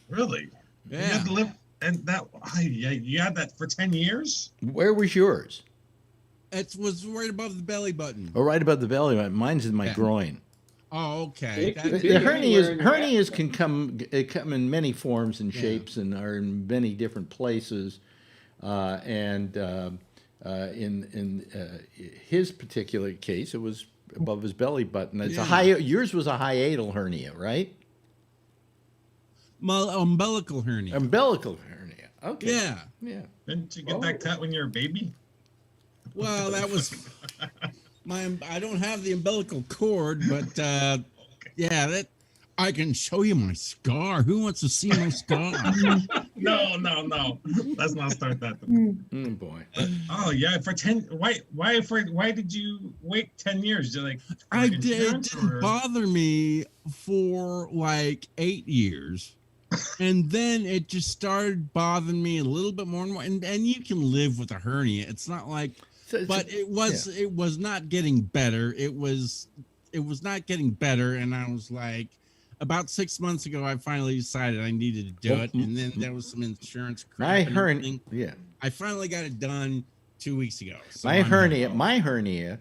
Really? Yeah. You had to live, and that, you had that for 10 years? Where was yours? It was right above the belly button. Oh, right above the belly button. Mine's in my groin. Oh, okay. The hernias can come in many forms and shapes and are in many different places. In his particular case, it was above his belly button. It's yours was a hiatal hernia, right? Umbilical hernia. Umbilical hernia. Okay. Yeah. Yeah. Didn't you get that cut when you were a baby? Well, that was I don't have the umbilical cord, but that I can show you my scar. Who wants to see my scar? No. Let's not start that. Boy. Oh yeah, for 10. Why did you wait 10 years? Like it didn't bother me for like 8 years. And then it just started bothering me a little bit more and more. And you can live with a hernia. It's not like, but it was not getting better. It was not getting better. And I was like, about 6 months ago, I finally decided I needed to do it. And then there was some insurance crap. I finally got it done 2 weeks ago. So my hernia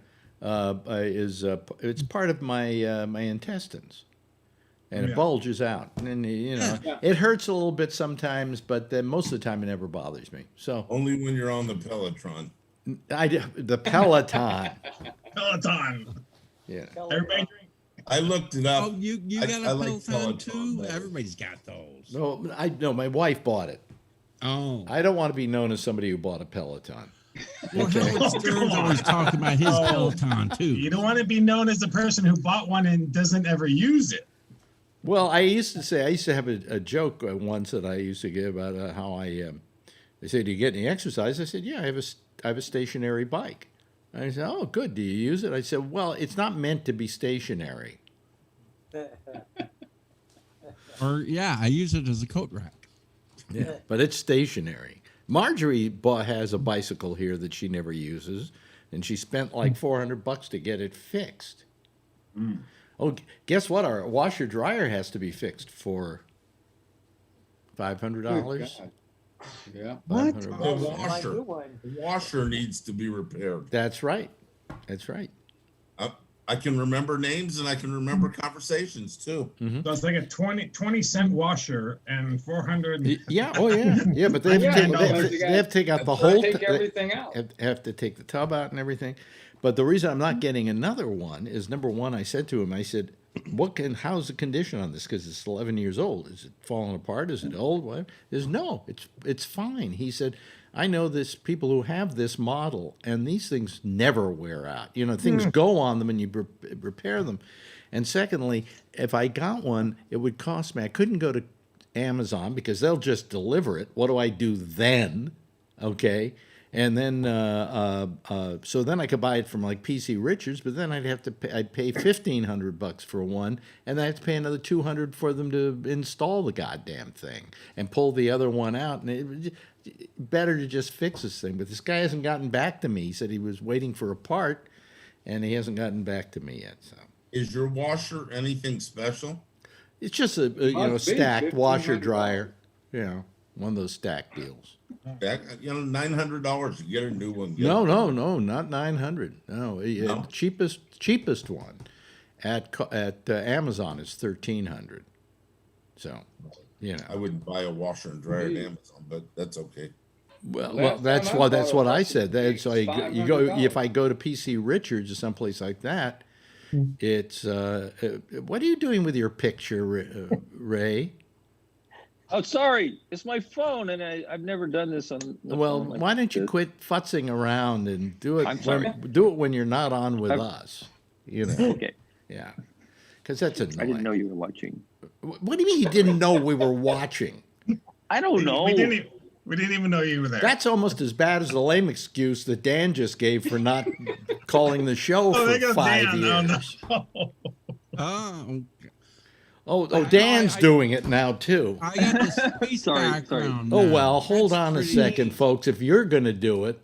is it's part of my my intestines. And it bulges out, and it hurts a little bit sometimes, but then most of the time it never bothers me. So only when you're on the Peloton. The Peloton. Peloton. Yeah. Everybody drink. I looked it up. Oh, you got a Peloton too? Everybody's got those. No, my wife bought it. Oh. I don't want to be known as somebody who bought a Peloton. Well, Howard Stern's always talking about his Peloton too. You don't want to be known as the person who bought one and doesn't ever use it. Well, I used to have a joke once that I used to give about how they say, do you get any exercise? I said, yeah, I have a stationary bike. And I said, oh, good. Do you use it? I said, well, it's not meant to be stationary. I use it as a coat rack. Yeah, but it's stationary. Marjorie has a bicycle here that she never uses, and she spent like $400 to get it fixed. Mm. Oh, guess what? Our washer dryer has to be fixed for $500. Yeah. What? The washer needs to be repaired. That's right. I can remember names and I can remember conversations too. Mm-hmm. So it's like a 20-cent washer and 400. Yeah. Oh yeah. Yeah, but they have to take out the whole. Take everything out. Have to take the tub out and everything. But the reason I'm not getting another one is, number one, I said to him, how's the condition on this? Because it's 11 years old. Is it falling apart? Is it old? What? He says, no, it's fine. He said, I know people who have this model, and these things never wear out. Things go on them and you repair them. And secondly, if I got one, it would cost me. I couldn't go to Amazon because they'll just deliver it. What do I do then? Okay. And then, so then I could buy it from like PC Richards, but then I'd pay $1,500 for one, and then I have to pay another $200 for them to install the goddamn thing and pull the other one out. And better to just fix this thing. But this guy hasn't gotten back to me. He said he was waiting for a part, and he hasn't gotten back to me yet. So, is your washer anything special? It's just a stacked washer dryer. One of those stack deals. $900 to get a new one. No, not $900. No, cheapest one at Amazon is $1,300. So, I wouldn't buy a washer and dryer at Amazon, but that's okay. Well, that's what I said. So you go if I go to PC Richards or someplace like that. It's what are you doing with your picture, Ray? Oh, sorry. It's my phone, and I've never done this on. The Well, phone like why don't you this. quit futzing around and do it? I'm sorry. Do it when you're not on with us. You know. Okay. Yeah. Because that's annoying. I didn't know you were watching. What do you mean you didn't know we were watching? I don't know. We didn't even know you were there. That's almost as bad as the lame excuse that Dan just gave for not calling the show there for goes 5 Dan years. on the show. Dan's doing it now too. I got the space background. Oh now. well, hold That's on a pretty second, neat. folks. If you're going to do it,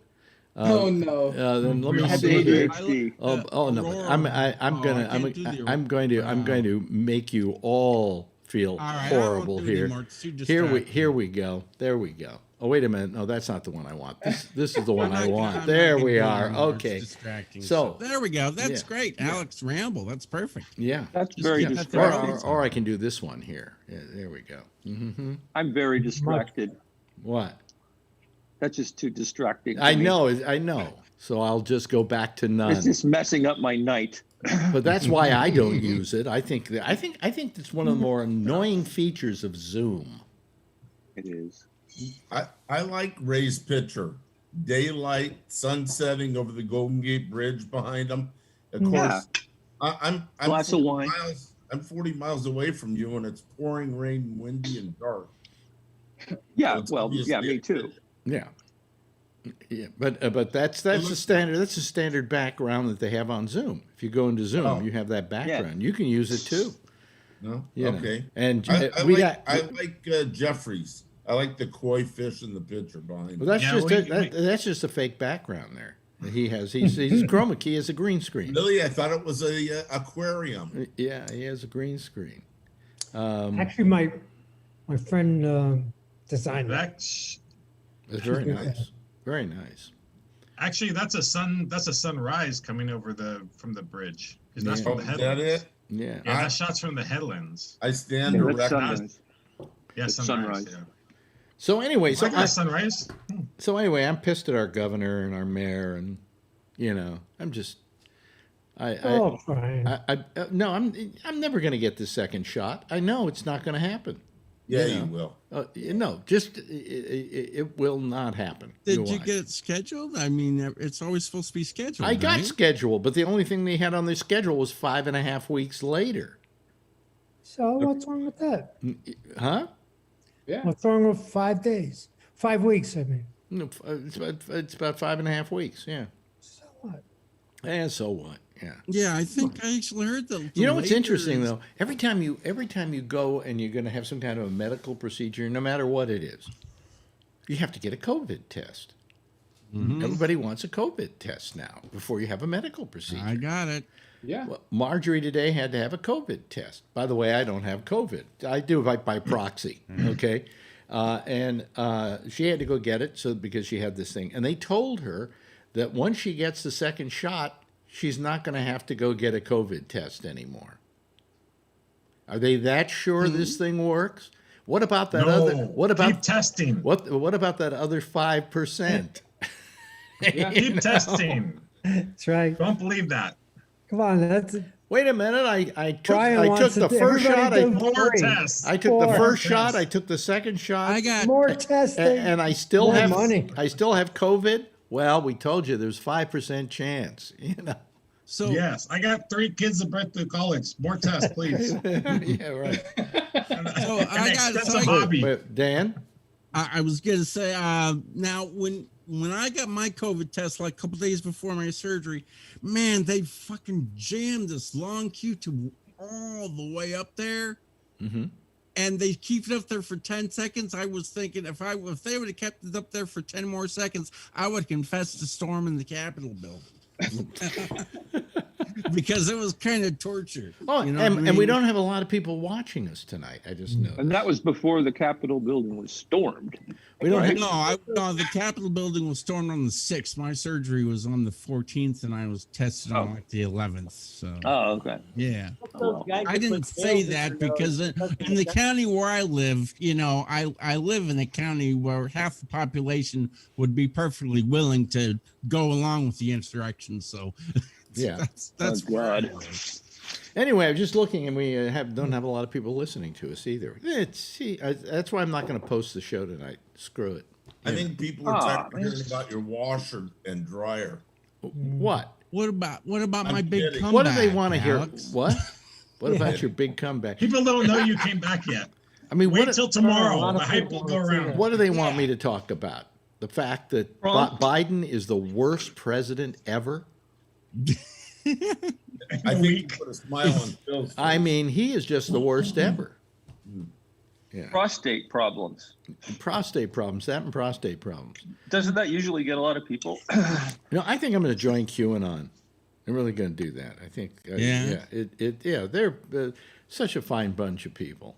Oh no. then let me have see here. ADHD. Oh no, I'm going to make you all feel right, horrible I won't do here. anymore. It's too Here we go. There we go. Oh wait a minute. No, that's not the one I want. This is the one I want. I'm There not we gonna do are. anymore. It's Okay. distracting. So there we go. That's yeah. great. Yeah. Alex Ramble. That's perfect. Yeah. That's very Or, distracting. or I can do this one here. Yeah, there we go. Mm-hmm. I'm very distracted. What? That's just too distracting. I for me. know. So I'll just go back to none. It's just messing up my night. But that's why I don't use it. I think it's one of the more annoying features of Zoom. It is. I like Ray's picture. Daylight, sun setting over the Golden Gate Bridge behind him. Of course, I'm Glass of wine. I'm 40 miles away from you, and it's pouring rain, windy, and dark. Yeah, So it's well, obviously yeah, me too. Yeah. Yeah, but that's the standard. That's the standard background that they have on Zoom. If you go into Zoom, you have that background. You can use it too. No, You know. okay. And I we like got. Jeffries. I like the koi fish in the picture behind. Well, that's him. that's just a fake background there. He's chroma key has a green screen. Really, I thought it was a aquarium. Yeah, he has a green screen. Actually, my friend designed that. It's very nice. Very nice. Actually, that's a sunrise coming over from the bridge. Because that's Yeah. from the Is headlands. that it? Yeah. Yeah, that shot's from the headlands. I stand Yeah, erect. that's sunrise. Yeah, It's sunrise. sunrise. Yeah. So anyway, Sunrise. So anyway, I'm pissed at our governor and our mayor, and I'm just. Brian. No, I'm never going to get the second shot. I know it's not going to happen. Yeah, you you know? will. No, just it will not happen. Did you get it scheduled? I mean, it's always supposed to be scheduled. I got right? scheduled, but the only thing they had on their schedule was 5.5 weeks later. So what's wrong with that? Huh? Yeah. What's wrong with 5 days? 5 weeks, I mean. No, it's about 5.5 weeks. Yeah. So what? And so what? Yeah. Yeah, I think I actually heard that. You know what's interesting though? Every time you go and you're going to have some kind of a medical procedure, no matter what it is, you have to get a COVID test. Mm-hmm. Everybody wants a COVID test now before you have a medical procedure. I got it. Yeah. Well, Marjorie today had to have a COVID test. By the way, I don't have COVID. I do by proxy. Okay. And she had to go get it because she had this thing. And they told her that once she gets the second shot, she's not going to have to go get a COVID test anymore. Are they that sure this thing works? What about that keep testing. What about that other 5%? Keep testing. That's right. Don't believe that. Come on, that's it. Wait a minute. I took wants the to- first shot. everybody do More three. tests. I took the Four. first shot. I took the second shot. I got More testing. and I still more have money. I still have COVID. Well, we told you there's 5% chance. so. Yes, I got 3 kids that bred through college. More tests, please. Yeah, right. So I got expensive hobby. But Dan, I was gonna say now when I got my COVID test like a couple days before my surgery, man, they fucking jammed this long queue to all the way up there, and they keep it up there for 10 seconds. I was thinking if they would have kept it up there for 10 more seconds, I would confess to storming the Capitol building. Because it was kind of torture. oh, you know and, what I and we mean? don't have a lot of people watching us tonight. I just know. And that was before the Capitol building was stormed. We don't have, No, the Capitol building was stormed on the 6th. My surgery was on the 14th, and I was tested on like the 11th. So, Oh, okay. yeah. Oh, well. I didn't say that because in the county where I live, I live in a county where half the population would be perfectly willing to go along with the insurrection. So, yeah. that's Oh, God. Anyway, I'm just looking, and we don't have a lot of people listening to us either. That's why I'm not going to post the show tonight. Screw it. I think people are tired of hearing about your washer and dryer. What? What about my big comeback? What do they want to hear? Alex? What? What about your big comeback? People don't know you came back yet. I mean, wait till tomorrow. The hype will go around. What do they want me to talk about? The fact that Biden is the worst president ever? I think you put a smile on Phil's face. I mean, he is just the worst ever. Yeah. Prostate problems. Prostate problems. That and prostate problems. Doesn't that usually get a lot of people? No, I think I'm going to join QAnon. I'm really going to do that. I think. They're such a fine bunch of people.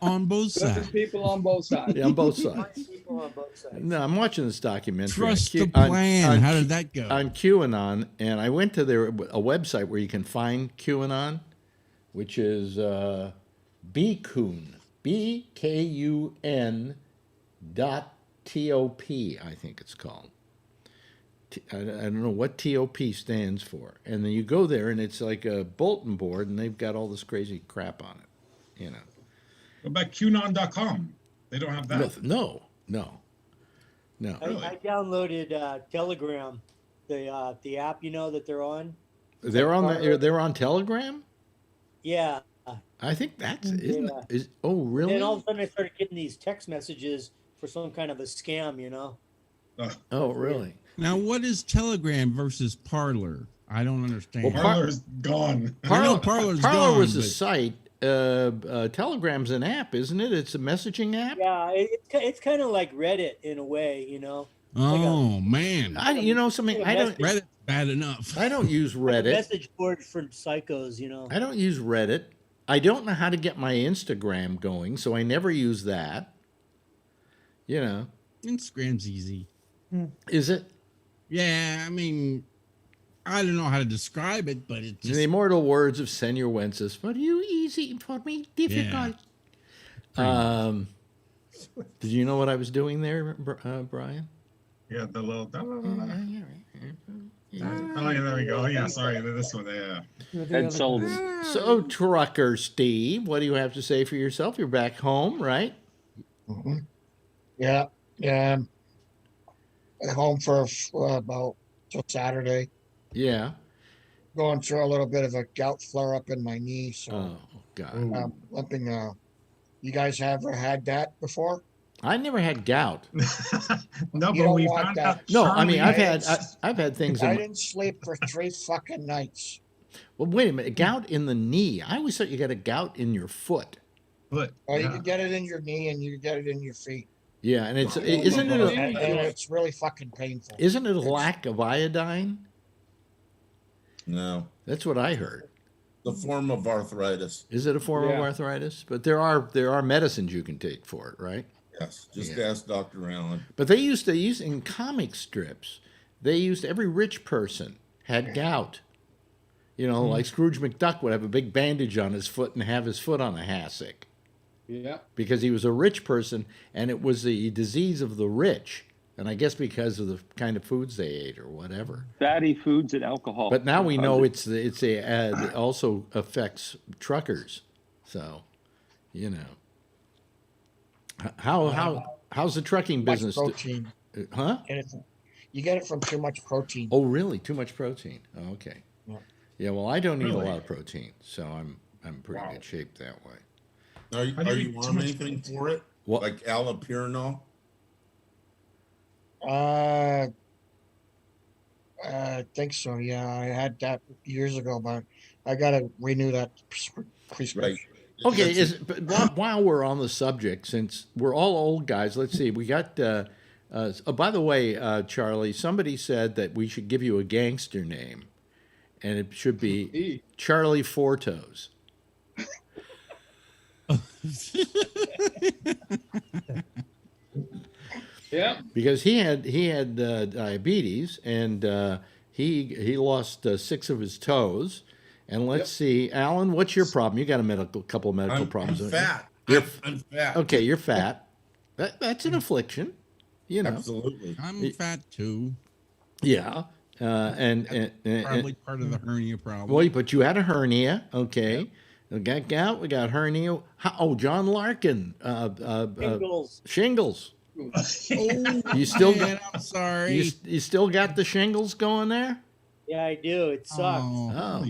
On both sides. People on both sides. Yeah, on both sides. People on both sides. No, I'm watching this documentary. Trust the plan. How did that go? On QAnon, and I went to a website where you can find QAnon, which is Bkun, BKUN.TOP, I think it's called. I don't know what TOP stands for. And then you go there, and it's like a bulletin board, and they've got all this crazy crap on it, you know. What about QAnon.com? They don't have that. No. I downloaded Telegram, the app, that they're on. They're on Telegram? Yeah. I think that's oh really? And then all of a sudden I started getting these text messages for some kind of a scam, Oh really? Now what is Telegram versus Parler? I don't understand. Well, Parler's gone. Parler's gone. Parler was a site. Telegram's an app, isn't it? It's a messaging app. Yeah, it's kind of like Reddit in a way, Oh man! I don't. Reddit's bad enough. I don't use Reddit. Message board for psychos, I don't use Reddit. I don't know how to get my Instagram going, so I never use that. Instagram's easy. Is it? Yeah, I mean, I don't know how to describe it, but it's just... In the immortal words of Senor Wences, for you easy, for me difficult. Yeah. Did you know what I was doing there, Brian? Yeah, the little... Oh, yeah, there we go. Yeah, sorry, this one, yeah. Ed Sullivan. So, Trucker Steve, what do you have to say for yourself? You're back home, right? Mm-hmm. Yeah. At home for about till Saturday. Yeah. Going through a little bit of a gout flare up in my knee. So, oh, God. Limping. You guys ever had that before? I never had gout. No, but we found out. No, I mean I've had things. I didn't sleep for 3 fucking nights. Well, wait a minute. Gout in the knee. I always thought you got a gout in your foot. Foot. Oh, you can get it in your knee and you can get it in your feet. Yeah, and isn't it? And it's really fucking painful. Isn't it a lack of iodine? No, that's what I heard. The form of arthritis. Is it a form of arthritis? But there are medicines you can take for it, right? Yes, just ask Dr. Allen. But they used to use in comic strips. They used every rich person had gout. Like Scrooge McDuck would have a big bandage on his foot and have his foot on a hassock. Yeah. Because he was a rich person, and it was the disease of the rich. And I guess because of the kind of foods they ate or whatever. Fatty foods and alcohol. But now we know it also affects truckers. So, how's the trucking business? Protein. Huh? You get it from too much protein. Oh, really? Too much protein? Oh, okay. Yeah. Well, I don't eat a lot of protein, so I'm pretty good shape that way. Are you on anything for it? What? Like allopurinol? I think so. Yeah, I had that years ago, but I gotta renew that prescription. Right. Okay. But while we're on the subject, since we're all old guys, let's see. We got. By the way, Charlie, somebody said that we should give you a gangster name, and it should be Charlie Four Toes. Yeah. Because he had diabetes, and he lost 6 of his toes. And let's see, Alan, what's your problem? You got a couple of medical problems. I'm fat. I'm fat. Okay, you're fat. That's an affliction, Absolutely. I'm fat too. Yeah. And Probably part of the hernia problem. well, but you had a hernia, okay? We got gout. We got hernia. John Larkin. Shingles. Shingles. Oh, You still man, got? I'm sorry. You still got the shingles going there? Yeah, I do. It sucks. Oh.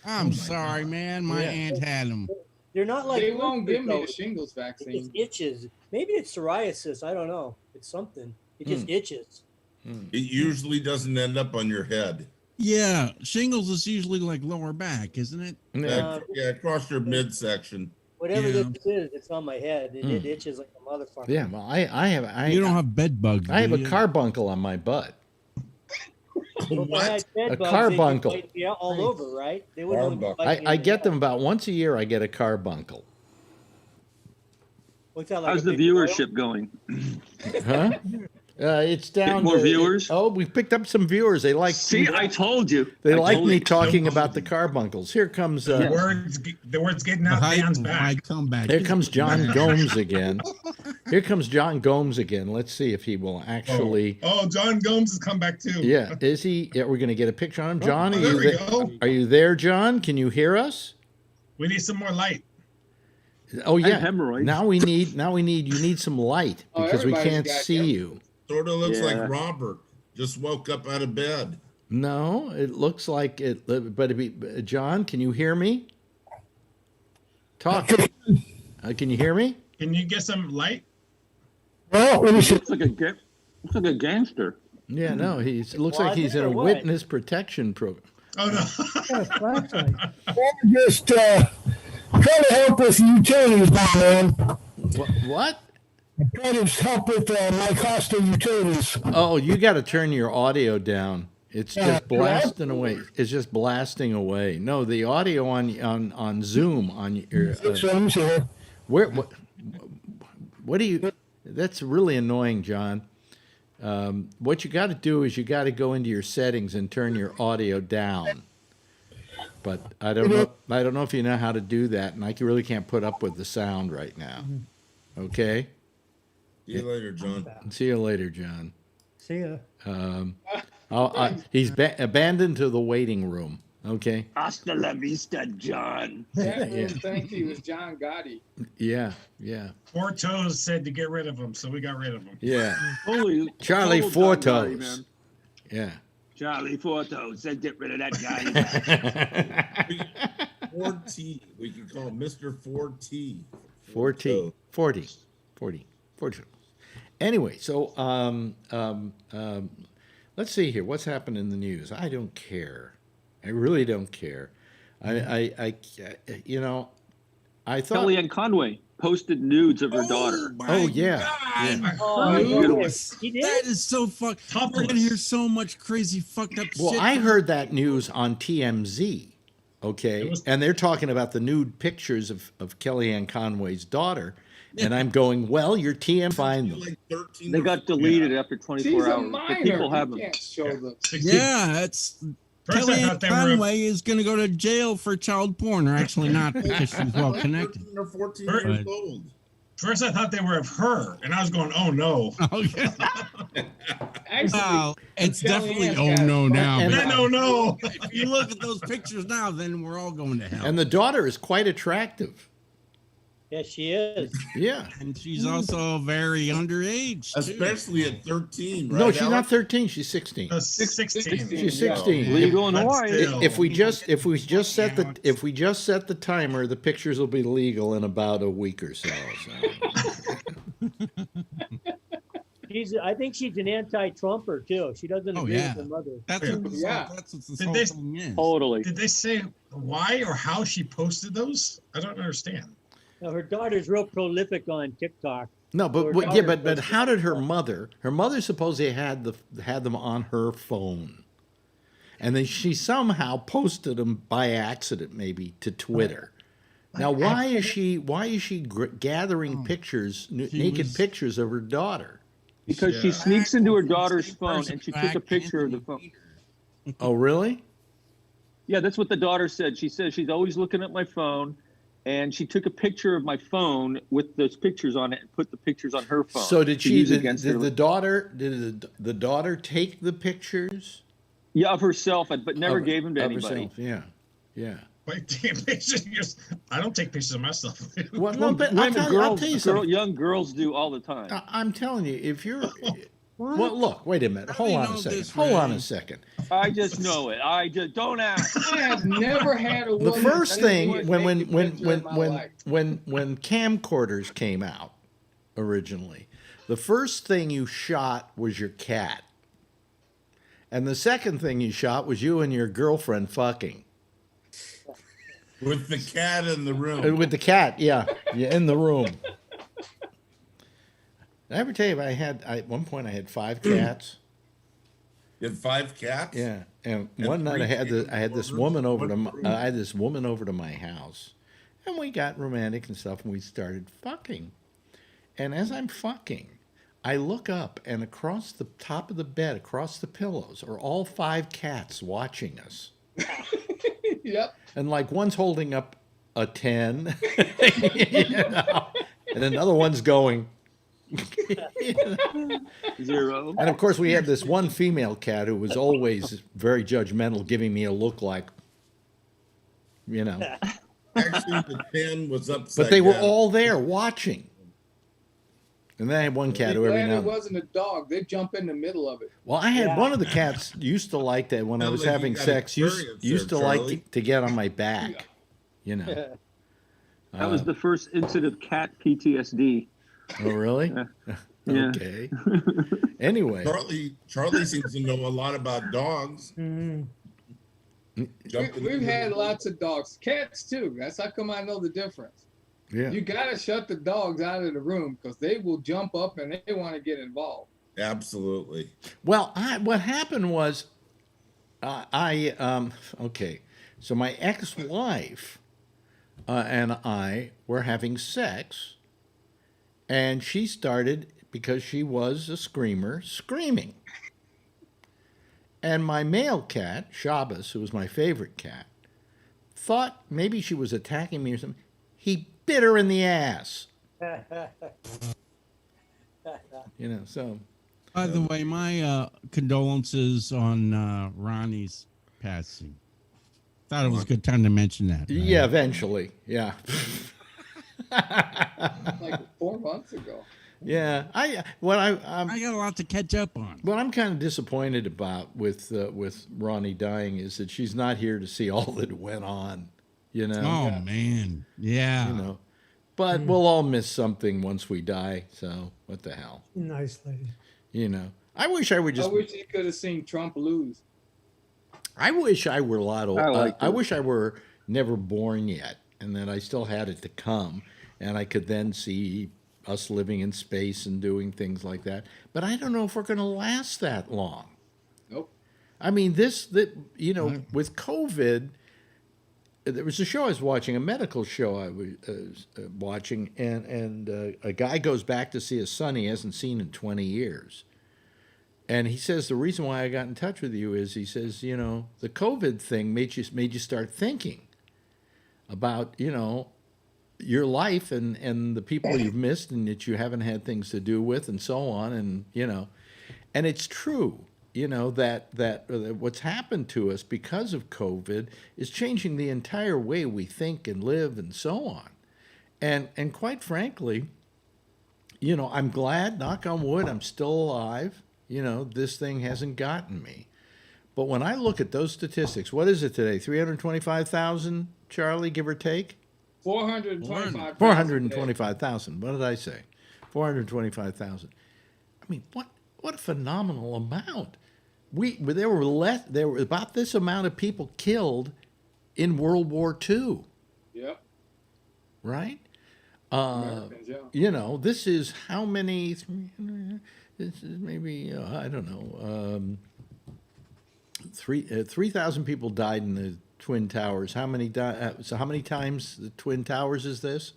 I'm sorry, man. My aunt had them. They're not like They won't give me though. the shingles It vaccine. just itches. Maybe it's psoriasis. I don't know. It's something. It just itches. It usually doesn't end up on your head. Yeah, shingles is usually like lower back, isn't it? Yeah, across your midsection. Whatever Yeah. this is, it's on my head, and it itches like a motherfucker. Yeah. Well, I You don't have bed bugs. I have do a you? carbuncle on my butt. Well, if I had bed A bugs, carbuncle. they'd be all over, right? They wouldn't only bite me I in the get head. them about once a year. I get a carbuncle. What's that like? How's a the big boil? viewership going? Huh? It's down. More viewers? We picked up some viewers. They like. See, I told you. They I like told me you. talking about the carbuncles. Here comes. The word's getting out Dan's back. Here comes John Gomes again. Here comes John Gomes again. Let's see if he will actually. Oh, John Gomes has come back too. Yeah, is he? Yeah, we're going to get a picture on him. John, Oh, are there you we there? go. Are you there, John? Can you hear us? We need some more light. Oh I have yeah. hemorrhoids. Now we need. You need some light Oh, because we everybody's can't got see you. Sort of looks Yeah. like Robert just woke up out of bed. No, it looks like it. But John, can you hear me? Talk. Can you hear me? Can you get some light? Well, let me see. Looks like a gangster. Yeah, no. It looks like Well, he's in or a what? witness protection program. Oh no. Got a flashlight. Just trying to help with utilities, man. What? I'm trying to help with my cost of utilities. Oh, you got to turn your audio down. It's just blasting away. It's just blasting away. No, the audio on Zoom on your. Where? What do you? That's really annoying, John. What you got to do is you got to go into your settings and turn your audio down. But I don't know. I don't know if you know how to do that, and I really can't put up with the sound right now. Okay. See you later, John. See you later, John. See ya. He's abandoned to the waiting room. Okay. Hasta la vista, John. That Yeah. room, thank you, is John Gotti. Yeah. Four Toes said to get rid of him, so we got rid of him. Yeah. Holy, Charlie total Four John Gotti, Toes. man. Yeah. Charlie Four Toes said get rid of that guy. 4T. We can call him Mr. 4T. 40. 40. Anyway, so let's see here. What's happened in the news? I don't care. I really don't care. I thought. Kellyanne Conway posted nudes of her daughter. Oh yeah. That is so fucked. We're gonna hear so much crazy fucked up Well, shit. I heard that news on TMZ. Okay, and they're talking about the nude pictures of Kellyanne Conway's daughter, and I'm going, well, your TM find them. They got deleted after 24 She's a hours. minor. But people have You them. can't show them. Yeah, it's First I Kellyanne thought they were- Conway is going to go to jail for child porn, or actually not because she's well connected. 13 or 14 First- years old. First I thought they were of her, and I was going, oh no. Oh yeah. Actually, Well, it's Kellyanne's definitely got oh no now. And- but No, no. if you look at those pictures now, then we're all going to hell. And the daughter is quite attractive. Yes, she is. Yeah. And she's also very underage, too. Especially at 13, right? No, she's not Alex? 13. She's 16. 16. She's 16. Legal in But Hawaii. still. If we just set the timer, the pictures will be legal in about a week or so. I think she's an anti-Trumper too. She doesn't agree with her mother. That's what this, Yeah. that's what this Did whole they- thing is. Totally. Did they say why or how she posted those? I don't understand. Now, her daughter's real prolific on TikTok. No, So her but daughter how did her mother? Her mother supposedly had them on her phone, and then she somehow posted them by accident, maybe to Twitter. Now, why is she gathering pictures, naked pictures of her daughter? Because she sneaks into her daughter's phone and she took a picture of the phone. Oh, really? Yeah, that's what the daughter said. She says she's always looking at my phone, and she took a picture of my phone with those pictures on it and put the pictures on her phone. So did to she? use Did against her. the daughter? Did the daughter take the pictures? Yeah, of herself, but never Of- gave them to of anybody. herself, yeah, yeah. Wait, damn pictures. I don't take pictures of myself. Well, no, but Women, I'll tell you something. young girls do all the time. I'm telling you, if you're, well, look, wait a minute. Hold on a second. this, Hold on Ray? a second. I just know it. I just don't ask. I have never had a The woman. first that thing would when take a picture in my life. when camcorders came out originally, the first thing you shot was your cat, and the second thing you shot was you and your girlfriend fucking. With the cat in the room. With the cat, yeah, in the room. Did I ever tell you at one point I had 5 cats? You had 5 cats? Yeah, and And one night I 3 had this woman over to my house, and we got romantic and stuff, and we started fucking. And as I'm fucking, I look up, and across the top of the bed, across the pillows, are all 5 cats watching us. Yep. And like one's holding up a 10, you know, and another one's going. 0. And of course, we had this one female cat who was always very judgmental, giving me a look like, you know. Actually, the 10 was upside But they were down. all there watching. And then I had one cat who every Glad now it and wasn't a dog. They jump in the middle of it. well, I had one of the cats used to like that when I Sounds was like you having got sex. experience Used to there, like Charlie. to get on my back, you know. That was the first incident of cat PTSD. Oh, really? Yeah. Okay. Anyway, Charlie seems to know a lot about dogs. We've had lots of dogs, cats too. That's how come I know the difference. Yeah. You gotta shut the dogs out of the room because they will jump up and they want to get involved. Absolutely. Well, what happened was, okay, so my ex-wife and I were having sex, and she started, because she was a screamer, screaming. And my male cat, Shabbos, who was my favorite cat, thought maybe she was attacking me or something. He bit her in the ass. You know, so. By the way, my condolences on Ronnie's passing. Thought it was a good time to mention that. Yeah, eventually. Yeah. Like 4 months ago. Yeah, I got a lot to catch up on. What I'm kind of disappointed about with Ronnie dying is that she's not here to see all that went on. You know. Oh man, yeah. You know, but we'll all miss something once we die. So what the hell? Nice lady. You know, I wish I would just. I wish you could have seen Trump lose. I wish I were a lot older. like I that. wish I were never born yet, and that I still had it to come, and I could then see us living in space and doing things like that. But I don't know if we're going to last that long. Nope. I mean, with COVID, there was a show I was watching, a medical show I was watching, and a guy goes back to see his son he hasn't seen in 20 years. And he says, the reason why I got in touch with you is, he says, you know, the COVID thing made you start thinking about, you know, your life and the people you've missed and that you haven't had things to do with and so on. And, you know, and it's true, you know, that what's happened to us because of COVID is changing the entire way we think and live and so on. And quite frankly, you know, I'm glad, knock on wood, I'm still alive. You know, this thing hasn't gotten me. But when I look at those statistics, what is it today? 325,000, Charlie, give or take? 425,000. 425,000. What did I say? 425,000. I mean, what a phenomenal amount. There were about this amount of people killed in World War II. Yep. Right? Americans, yeah. You know, this is how many? This is maybe I don't know. 3,000 people died in the Twin Towers. How many died? So how many times the Twin Towers is this?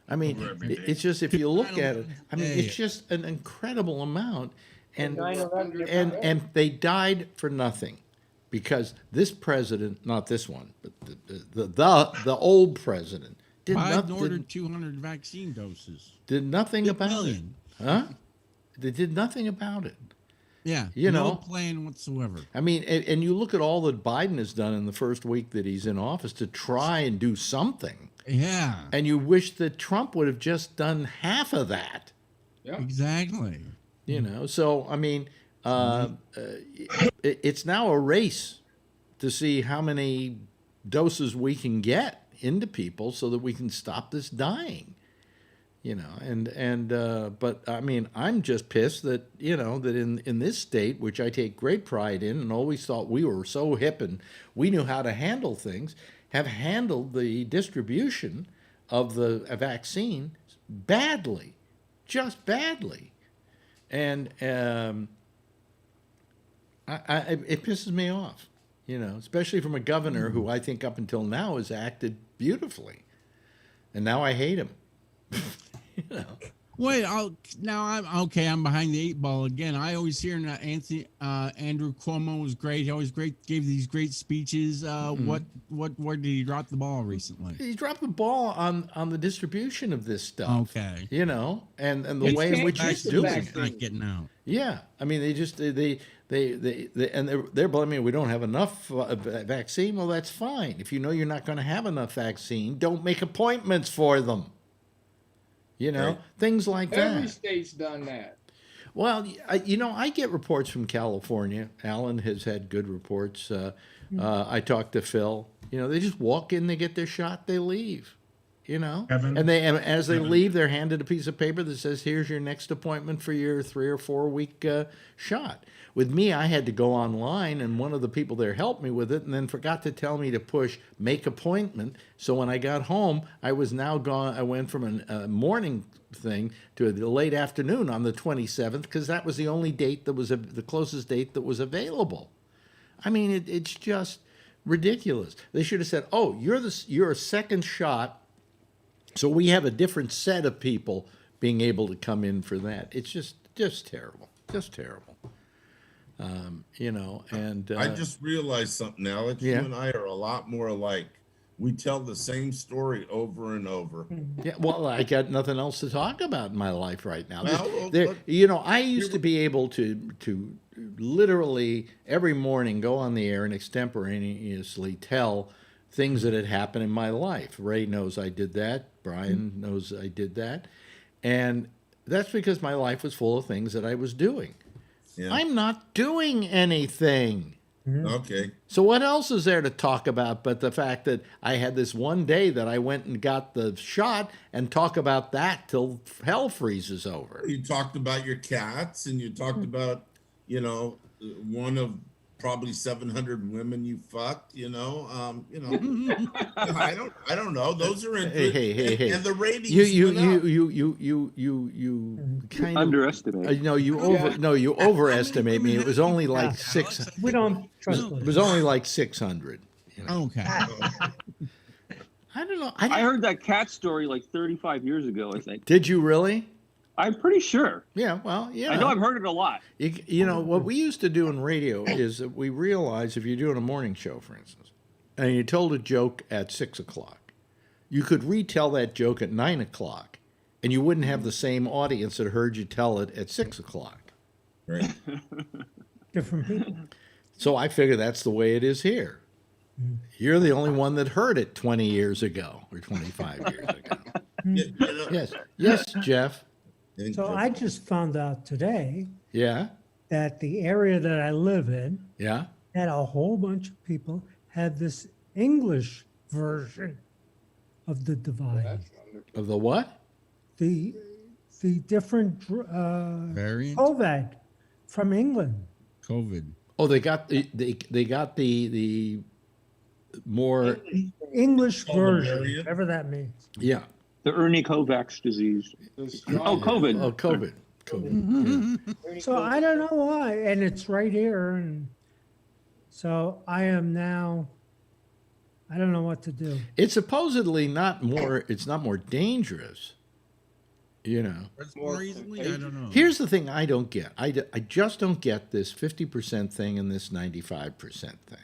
I mean, it's just, if you look at it, I mean, it's just an incredible amount, and they died for nothing, because this president, not this one, but the old president, Biden ordered 200 vaccine doses. Did nothing about it. million. Huh? They did nothing about it. Yeah, You no know? plan whatsoever. I mean, and you look at all that Biden has done in the first week that he's in office to try and do something. Yeah. And you wish that Trump would have just done half of that. Yeah. Exactly. You know, so, I mean, it's now a race to see how many doses we can get into people so that we can stop this dying. You know, but I mean, I'm just pissed that, you know, that in this state, which I take great pride in and always thought we were so hip and we knew how to handle things, have handled the distribution of the vaccine badly, just badly. And it pisses me off, you know, especially from a governor who I think up until now has acted beautifully. And now I hate him. You know. Wait, now I'm okay. I'm behind the 8 ball again. I always hear that Andrew Cuomo was great. He always gave these great speeches. Where did he drop the ball recently? He dropped the ball on the distribution of this stuff. Okay, you know, and the way in which he's doing it. Not getting out. Yeah, I mean, they're blaming we don't have enough vaccine. Well, that's fine. If you know you're not going to have enough vaccine, don't make appointments for them. You know, things like that. Every state's done that. Well, you know, I get reports from California. Alan has had good reports. I talked to Phil. You know, they just walk in, they get their shot, they leave. You know, and as they leave, they're handed a piece of paper that says, "Here's your next appointment for your 3 or 4 week shot." With me, I had to go online, and one of the people there helped me with it, and then forgot to tell me to push make appointment. So when I got home, I was now gone. I went from a morning thing to the late afternoon on the 27th because that was the only date that was the closest date that was available. I mean, it's just ridiculous. They should have said, "Oh, you're a second shot, so we have a different set of people being able to come in for that." It's just terrible, just terrible. You know, and I just realized something, Alex. Yeah. You and I are a lot more alike. We tell the same story over and over. Yeah, well, I got nothing else to talk about in my life right now. Well, You know, I used to be able to literally every morning go on the air and extemporaneously tell things that had happened in my life. Ray knows I did that. Brian knows I did that. And that's because my life was full of things that I was doing. Yeah. I'm not doing anything. Okay. So what else is there to talk about but the fact that I had this one day that I went and got the shot and talk about that till hell freezes over? You talked about your cats, and you talked about, you know, one of probably 700 women you fucked. You know, I don't know. Those are interesting. Hey. And the ratings. You kind of underestimate. You overestimate me. It was only like 600. We don't trust It was only like 600. You know? Okay. I don't know. I heard that cat story like 35 years ago, I think. Did you really? I'm pretty sure. Yeah, well, yeah. I know I've heard it a lot. You know, what we used to do in radio is that we realized if you're doing a morning show, for instance, and you told a joke at 6 o'clock, you could retell that joke at 9 o'clock, and you wouldn't have the same audience that heard you tell it at 6 o'clock. Right. Different people. So I figure that's the way it is here. You're the only one that heard it 20 years ago or 25 years ago. Yes, Jeff. So I just found out today Yeah. that the area that I live in Yeah. had a whole bunch of people had this English version of the device. Of the what? The different Variant? COVID from England. COVID. Oh, they got the more English version, variant? whatever that means. yeah. The Ernie Kovacs disease. Oh, COVID. Oh, COVID. Yeah. So I don't know why, and it's right here, and so I am now. I don't know what to do. It's supposedly not more. It's not more dangerous. You know. More easily? I don't know. Here's the thing I don't get. I just don't get this 50% thing and this 95% thing.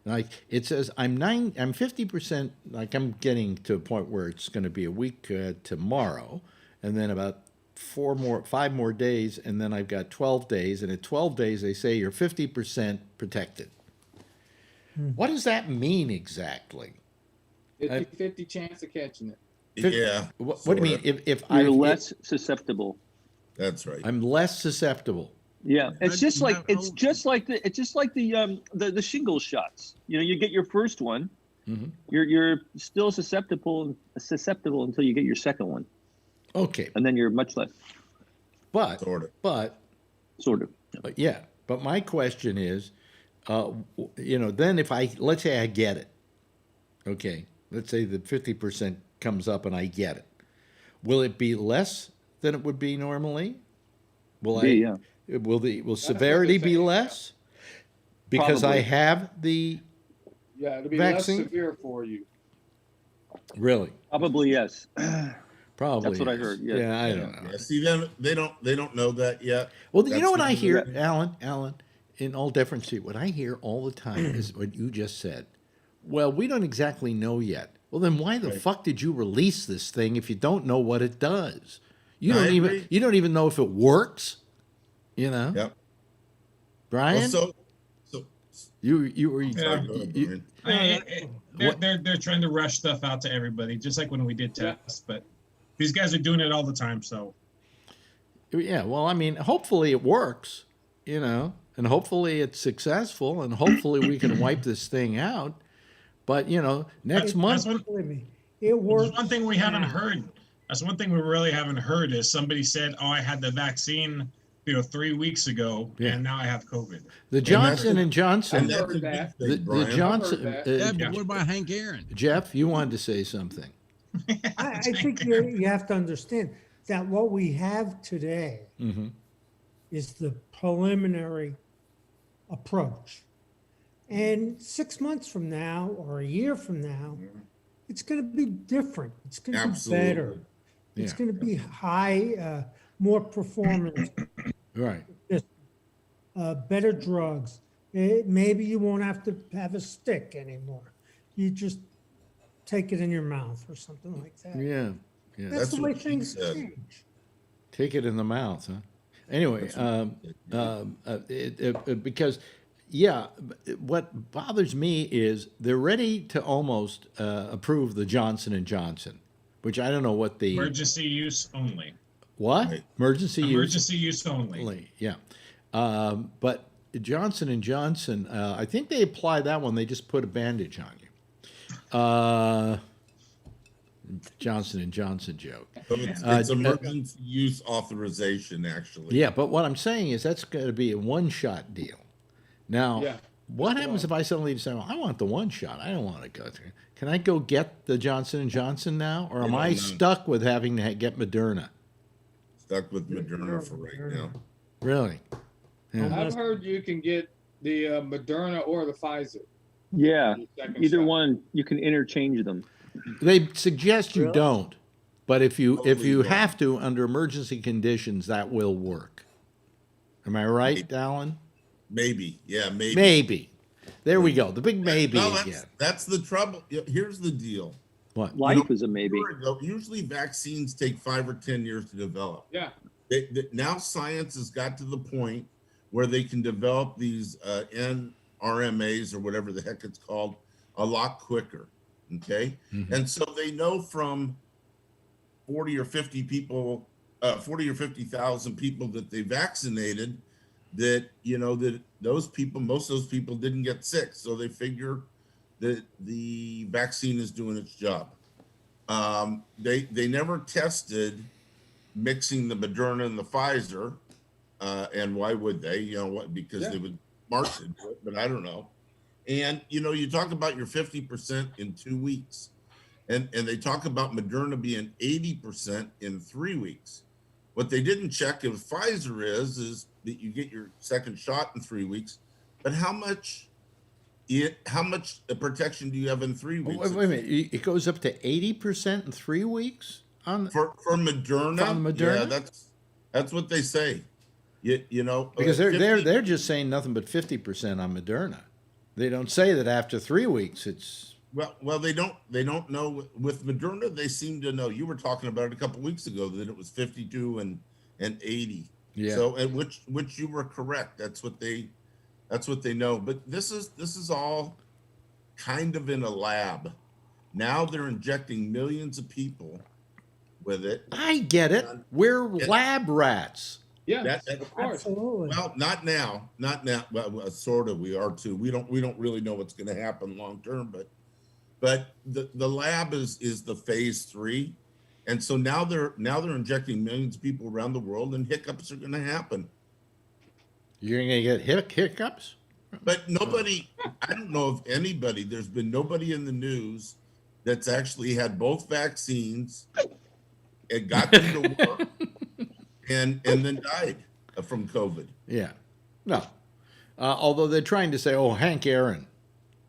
Like it says, I'm 50%. Like I'm getting to a point where it's going to be a week tomorrow, and then about 5 more days, and then I've got 12 days, and at 12 days they say you're 50% protected. What does that mean exactly? 50-50 chance of catching it. Yeah. What do you mean? If you're less susceptible. That's right. I'm less susceptible. Yeah, it's just like the shingles shots. You know, you get your first one, you're still susceptible until you get your second one. Okay, and then you're much less. But sort of. Yeah. But my question is, then if let's say I get it, okay, let's say the 50% comes up and I get it, will it be less than it would be normally? Will severity be less because Probably. I have the it'll be vaccine? less severe for you. Really? Probably yes. Probably. That's what I heard. Yeah, I don't know. Yeah, see, them they don't know that yet. Well, you know what I hear, Alan, in all deference to you, what I hear all the time is what you just said. Well, we don't exactly know yet. Well, then why the fuck did you release this thing if you don't know what it does? You don't even know if it works. You know. Yep. Brian. Well, so you were. They're trying to rush stuff out to everybody, just like when we did tests. But these guys are doing it all the time. So. Yeah. Well, I mean, hopefully it works. You know, and hopefully it's successful, and hopefully we can wipe this thing out. But next month. It works. One thing we haven't heard. That's one thing we really haven't heard is somebody said, "Oh, I had the vaccine, 3 weeks ago, and now I have COVID." The Johnson and Johnson. The Johnson. But what about Hank Aaron? Jeff, you wanted to say something. I think you have to understand that what we have today is the preliminary approach. And 6 months from now or a year from now, it's going to be different. It's going to be better. It's going to be high, more performance. Right. Better drugs. Maybe you won't have to have a stick anymore. You just take it in your mouth or something like that. Yeah. That's the way things change. Take it in the mouth, huh? Anyway, because what bothers me is they're ready to almost approve the Johnson and Johnson, which I don't know what the emergency use only. What? Right. Emergency use only. Yeah. But Johnson and Johnson, I think they apply that one. They just put a bandage on you. Johnson and Johnson joke. So it's emergency use authorization, actually. Yeah, but what I'm saying is that's going to be a one-shot deal. Now, what happens if I suddenly decide, well, I want the one shot? I don't want to go through. Can I go get the Johnson and Johnson now, or am I stuck with having to get Moderna? Stuck with Moderna for right now. Really? Yeah. I've heard you can get the Moderna or the Pfizer. Yeah, either one. You can interchange them. They suggest you don't, but if you have to under emergency conditions, that will work. Am I right, Alan? Maybe. Yeah, maybe. Maybe. There we go. The big maybe again. That's the trouble. Here's the deal. What? Life is a maybe. Usually vaccines take 5 or 10 years to develop. Yeah. Now science has got to the point where they can develop these NRMAs or whatever the heck it's called a lot quicker. Okay. And so they know from 40 or 50 people, 40 or 50,000 people that they vaccinated that, that those people, most of those people didn't get sick. So they figure that the vaccine is doing its job. They never tested mixing the Moderna and the Pfizer. And why would they? Because they would march into it, but I don't know. And, you talk about your 50% in 2 weeks, and they talk about Moderna being 80% in 3 weeks. What they didn't check if Pfizer is that you get your second shot in 3 weeks, but how much protection do you have in 3 weeks? Wait a minute. It goes up to 80% in 3 weeks for Moderna. On Moderna? Yeah, that's what they say. Because they're just saying nothing but 50% on Moderna. They don't say that after 3 weeks it's Well, they don't know with Moderna. They seem to know. You were talking about it a couple weeks ago that it was 52 and 80. Yeah. So, and which you were correct. That's what they know. But this is all kind of in a lab. Now they're injecting millions of people with it. I get it. We're lab rats. Yeah, of course. Absolutely. Well, not now. Well, sort of. We are too. We don't really know what's going to happen long term, but the lab is the phase 3, and so now they're injecting millions of people around the world, and hiccups are going to happen. You're going to get hiccups? But nobody, I don't know of anybody. There's been nobody in the news that's actually had both vaccines and got them to work. And then died from COVID. Yeah. No. Although they're trying to say, oh, Hank Aaron.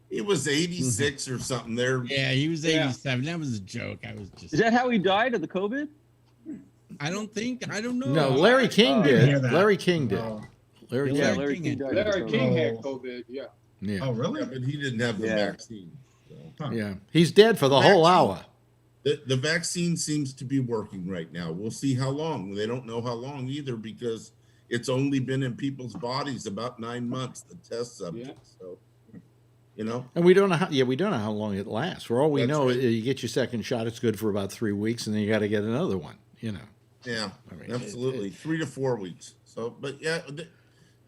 He was 86 or something there. Yeah, he was 87. That was a joke. I was just. Is that how he died of the COVID? I don't know. No, Larry King did. Larry King did. No. Larry King died. Larry King had COVID. Yeah. Yeah. Oh, really? Yeah, but he didn't have the vaccine. So. Yeah. He's dead for the whole hour. The vaccine seems to be working right now. We'll see how long. They don't know how long either because it's only been in people's bodies about 9 months, the test subject. So, And we don't know how long it lasts. For all we That's know, right. you get your second shot, it's good for about 3 weeks, and then you got to get another one, Yeah, I mean, absolutely. 3 to 4 weeks. So, but yeah,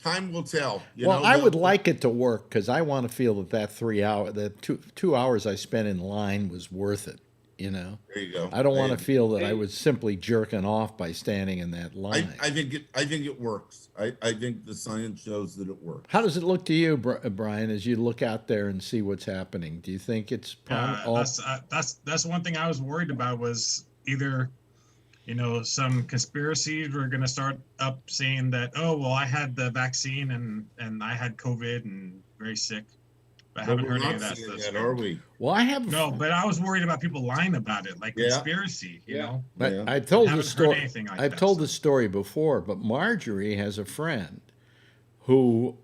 time will tell. I would like it to work because I want to feel that 3 hour, that 2 hours I spent in line was worth it. There you go. I don't want to feel that I was simply jerking off by standing in that line. I think it works. I think the science shows that it works. How does it look to you, Brian, as you look out there and see what's happening? Do you think it's that's one thing I was worried about was either, some conspiracies were going to start up saying that, oh, well, I had the vaccine and I had COVID and very sick. I haven't heard any of that. Are we? Well, I have no, but I was worried about people lying about it, like conspiracy. You know. But I told the story. I've that, told the story before, but Marjorie has a friend who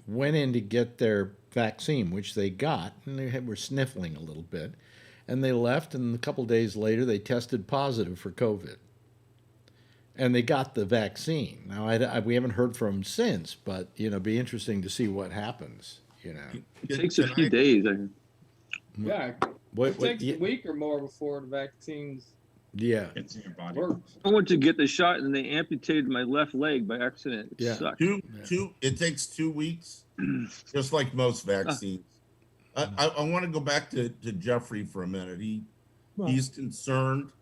went in to get their vaccine, which they got, and they were sniffling a little bit, and they left, and a couple days later they tested positive for COVID. And they got the vaccine. Now, we haven't heard from them since, but, be interesting to see what happens, It takes a few days. Yeah. It takes a week or more before the vaccines it's in your body. works. I went to get the shot, and they amputated my left leg by accident. It sucked. It takes 2 weeks, just like most vaccines. I want to go back to Jeffrey for a minute. He's concerned.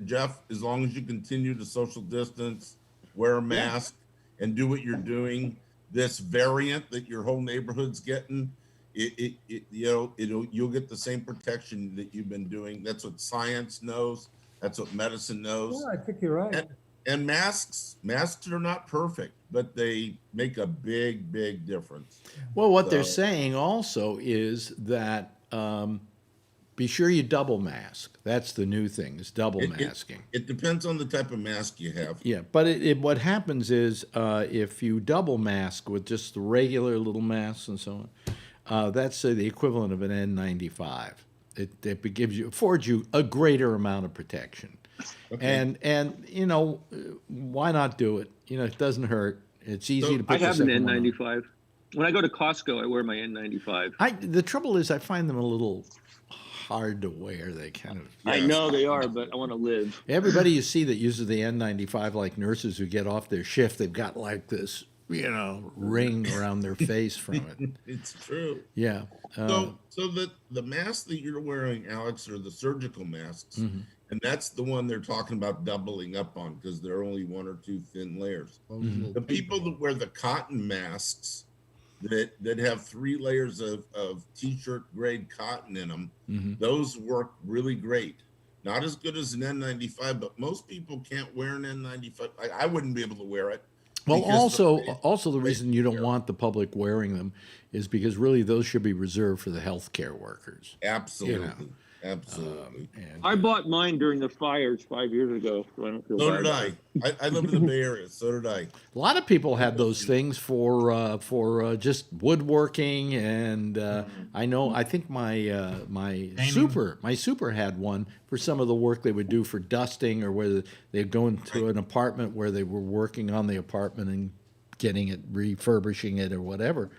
Jeff, as long as you continue to social distance, wear a mask, and do what you're doing, this variant that your whole neighborhood's getting, you'll get the same protection that you've been doing. That's what science knows. That's what medicine knows. Yeah, I think you're right. And masks are not perfect, but they make a big, big difference. Well, what they're saying also is that be sure you double mask. That's the new thing, is double masking. It depends on the type of mask you have. Yeah, but what happens is if you double mask with just the regular little masks and so on, that's the equivalent of an N95. It affords you a greater amount of protection. Okay. And why not do it? It doesn't hurt. It's easy to put. I have an N95. When I go to Costco, I wear my N95. The trouble is, I find them a little hard to wear. They kind of. I know they are, but I want to live. Everybody you see that uses the N95, like nurses who get off their shift, they've got like this, ring around their face from it. It's true. Yeah. So the masks that you're wearing, Alex, are the surgical masks, and that's the one they're talking about doubling up on because there are only 1 or 2 thin layers. The people that wear the cotton masks that have 3 layers of t-shirt grade cotton in them, those work really great. Not as good as an N95, but most people can't wear an N95. I wouldn't be able to wear it. Well, also the reason you don't want the public wearing them is because really those should be reserved for the healthcare workers. Absolutely. Absolutely. I bought mine during the fires 5 years ago. So I don't feel So bad did about I. it. I live in the Bay Area. So did I. A lot of people had those things for just woodworking, and I think my super had one for some of the work they would do for dusting, or whether they'd go into an apartment where they were working on the apartment and getting it, refurbishing it, or whatever.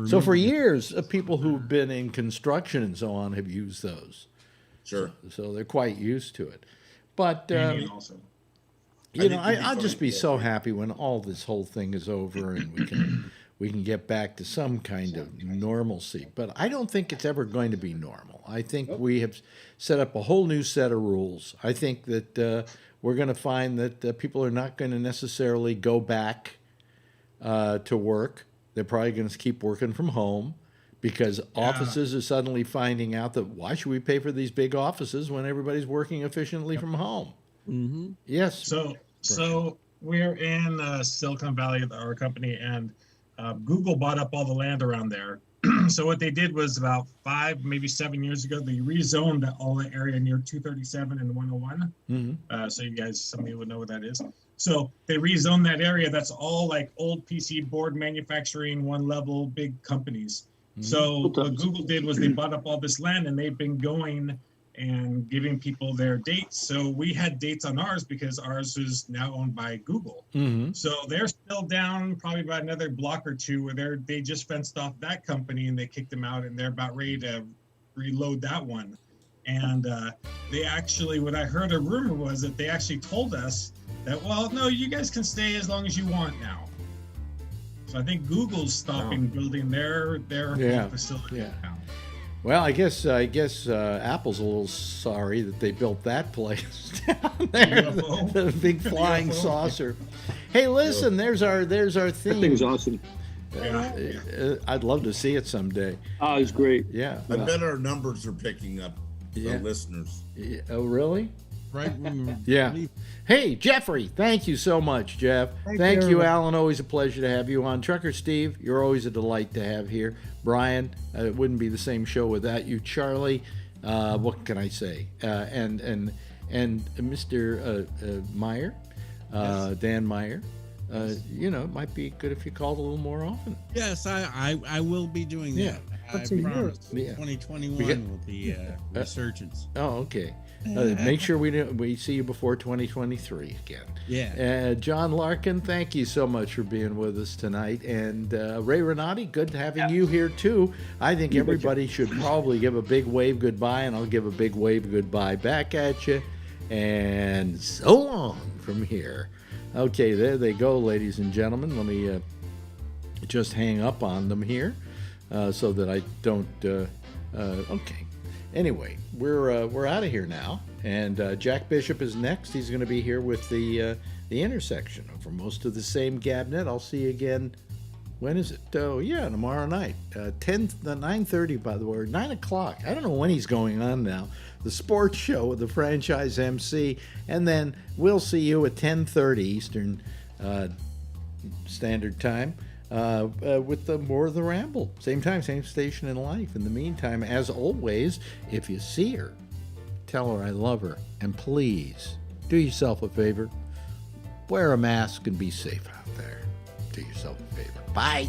So for years, people who've been in construction and so on have used those. Sure. So they're quite used to it. But also. I'll just be so happy when all this whole thing is over and we can get back to some kind of normalcy. But I don't think it's ever going to be normal. I think we have set up a whole new set of rules. I think that we're going to find that people are not going to necessarily go back to work. They're probably going to keep working from home, because offices are suddenly finding out that why should we pay for these big offices when everybody's working efficiently from home? Mm-hmm. Yes. So we're in Silicon Valley, our company, and Google bought up all the land around there. So what they did was about 5, maybe 7 years ago, they rezoned all the area near 237 and 101. Mm-hmm. So you guys, some of you would know what that is. So they rezoned that area. That's all like old PC board manufacturing, one level, big companies. So what Google did was they bought up all this land, and they've been going and giving people their dates. So we had dates on ours because ours is now owned by Google. Mm-hmm. So they're still down probably about another block or two where they just fenced off that company and they kicked them out, and they're about ready to reload that one. And they actually, what I heard a rumor was that they actually told us that, well, no, you guys can stay as long as you want now. So I think Google's stopping building their whole facility now. Well, I guess Apple's a little sorry that they built that place down there, the big flying saucer. Hey, listen, there's our theme. That thing's awesome. I'd love to see it someday. Oh, it's great. Yeah. I bet our numbers are picking up. The listeners. Yeah. Oh, really? Right. Yeah. Hey, Jeffrey, thank you so much, Jeff. Thank you, Alan. Always a pleasure to have you on. Trucker Steve, you're always a delight to have here. Brian, it wouldn't be the same show without you. Charlie, what can I say? And Mr. Meyer, Dan Meyer. It might be good if you called a little more often. Yes, I will be doing that. I promise. 2021 will be resurgence. Oh, okay. Make sure we see you before 2023 again. Yeah. John Larkin, thank you so much for being with us tonight. And Ray Renati, good having you here too. I think everybody should probably give a big wave goodbye, and I'll give a big wave goodbye back at you. And so long from here. Okay, there they go, ladies and gentlemen. Let me just hang up on them here so that I don't. Okay. Anyway, we're out of here now, and Jack Bishop is next. He's going to be here with the intersection for most of the same Gabnet. I'll see you again. When is it? Oh yeah, tomorrow night, 9:30. By the way, 9 o'clock. I don't know when he's going on now. The sports show with the franchise MC, and then we'll see you at 10:30 Eastern Standard Time. With more of the Ramble. Same time, same station in life. In the meantime, as always, if you see her, tell her I love her. And please, do yourself a favor. Wear a mask and be safe out there. Do yourself a favor. Bye.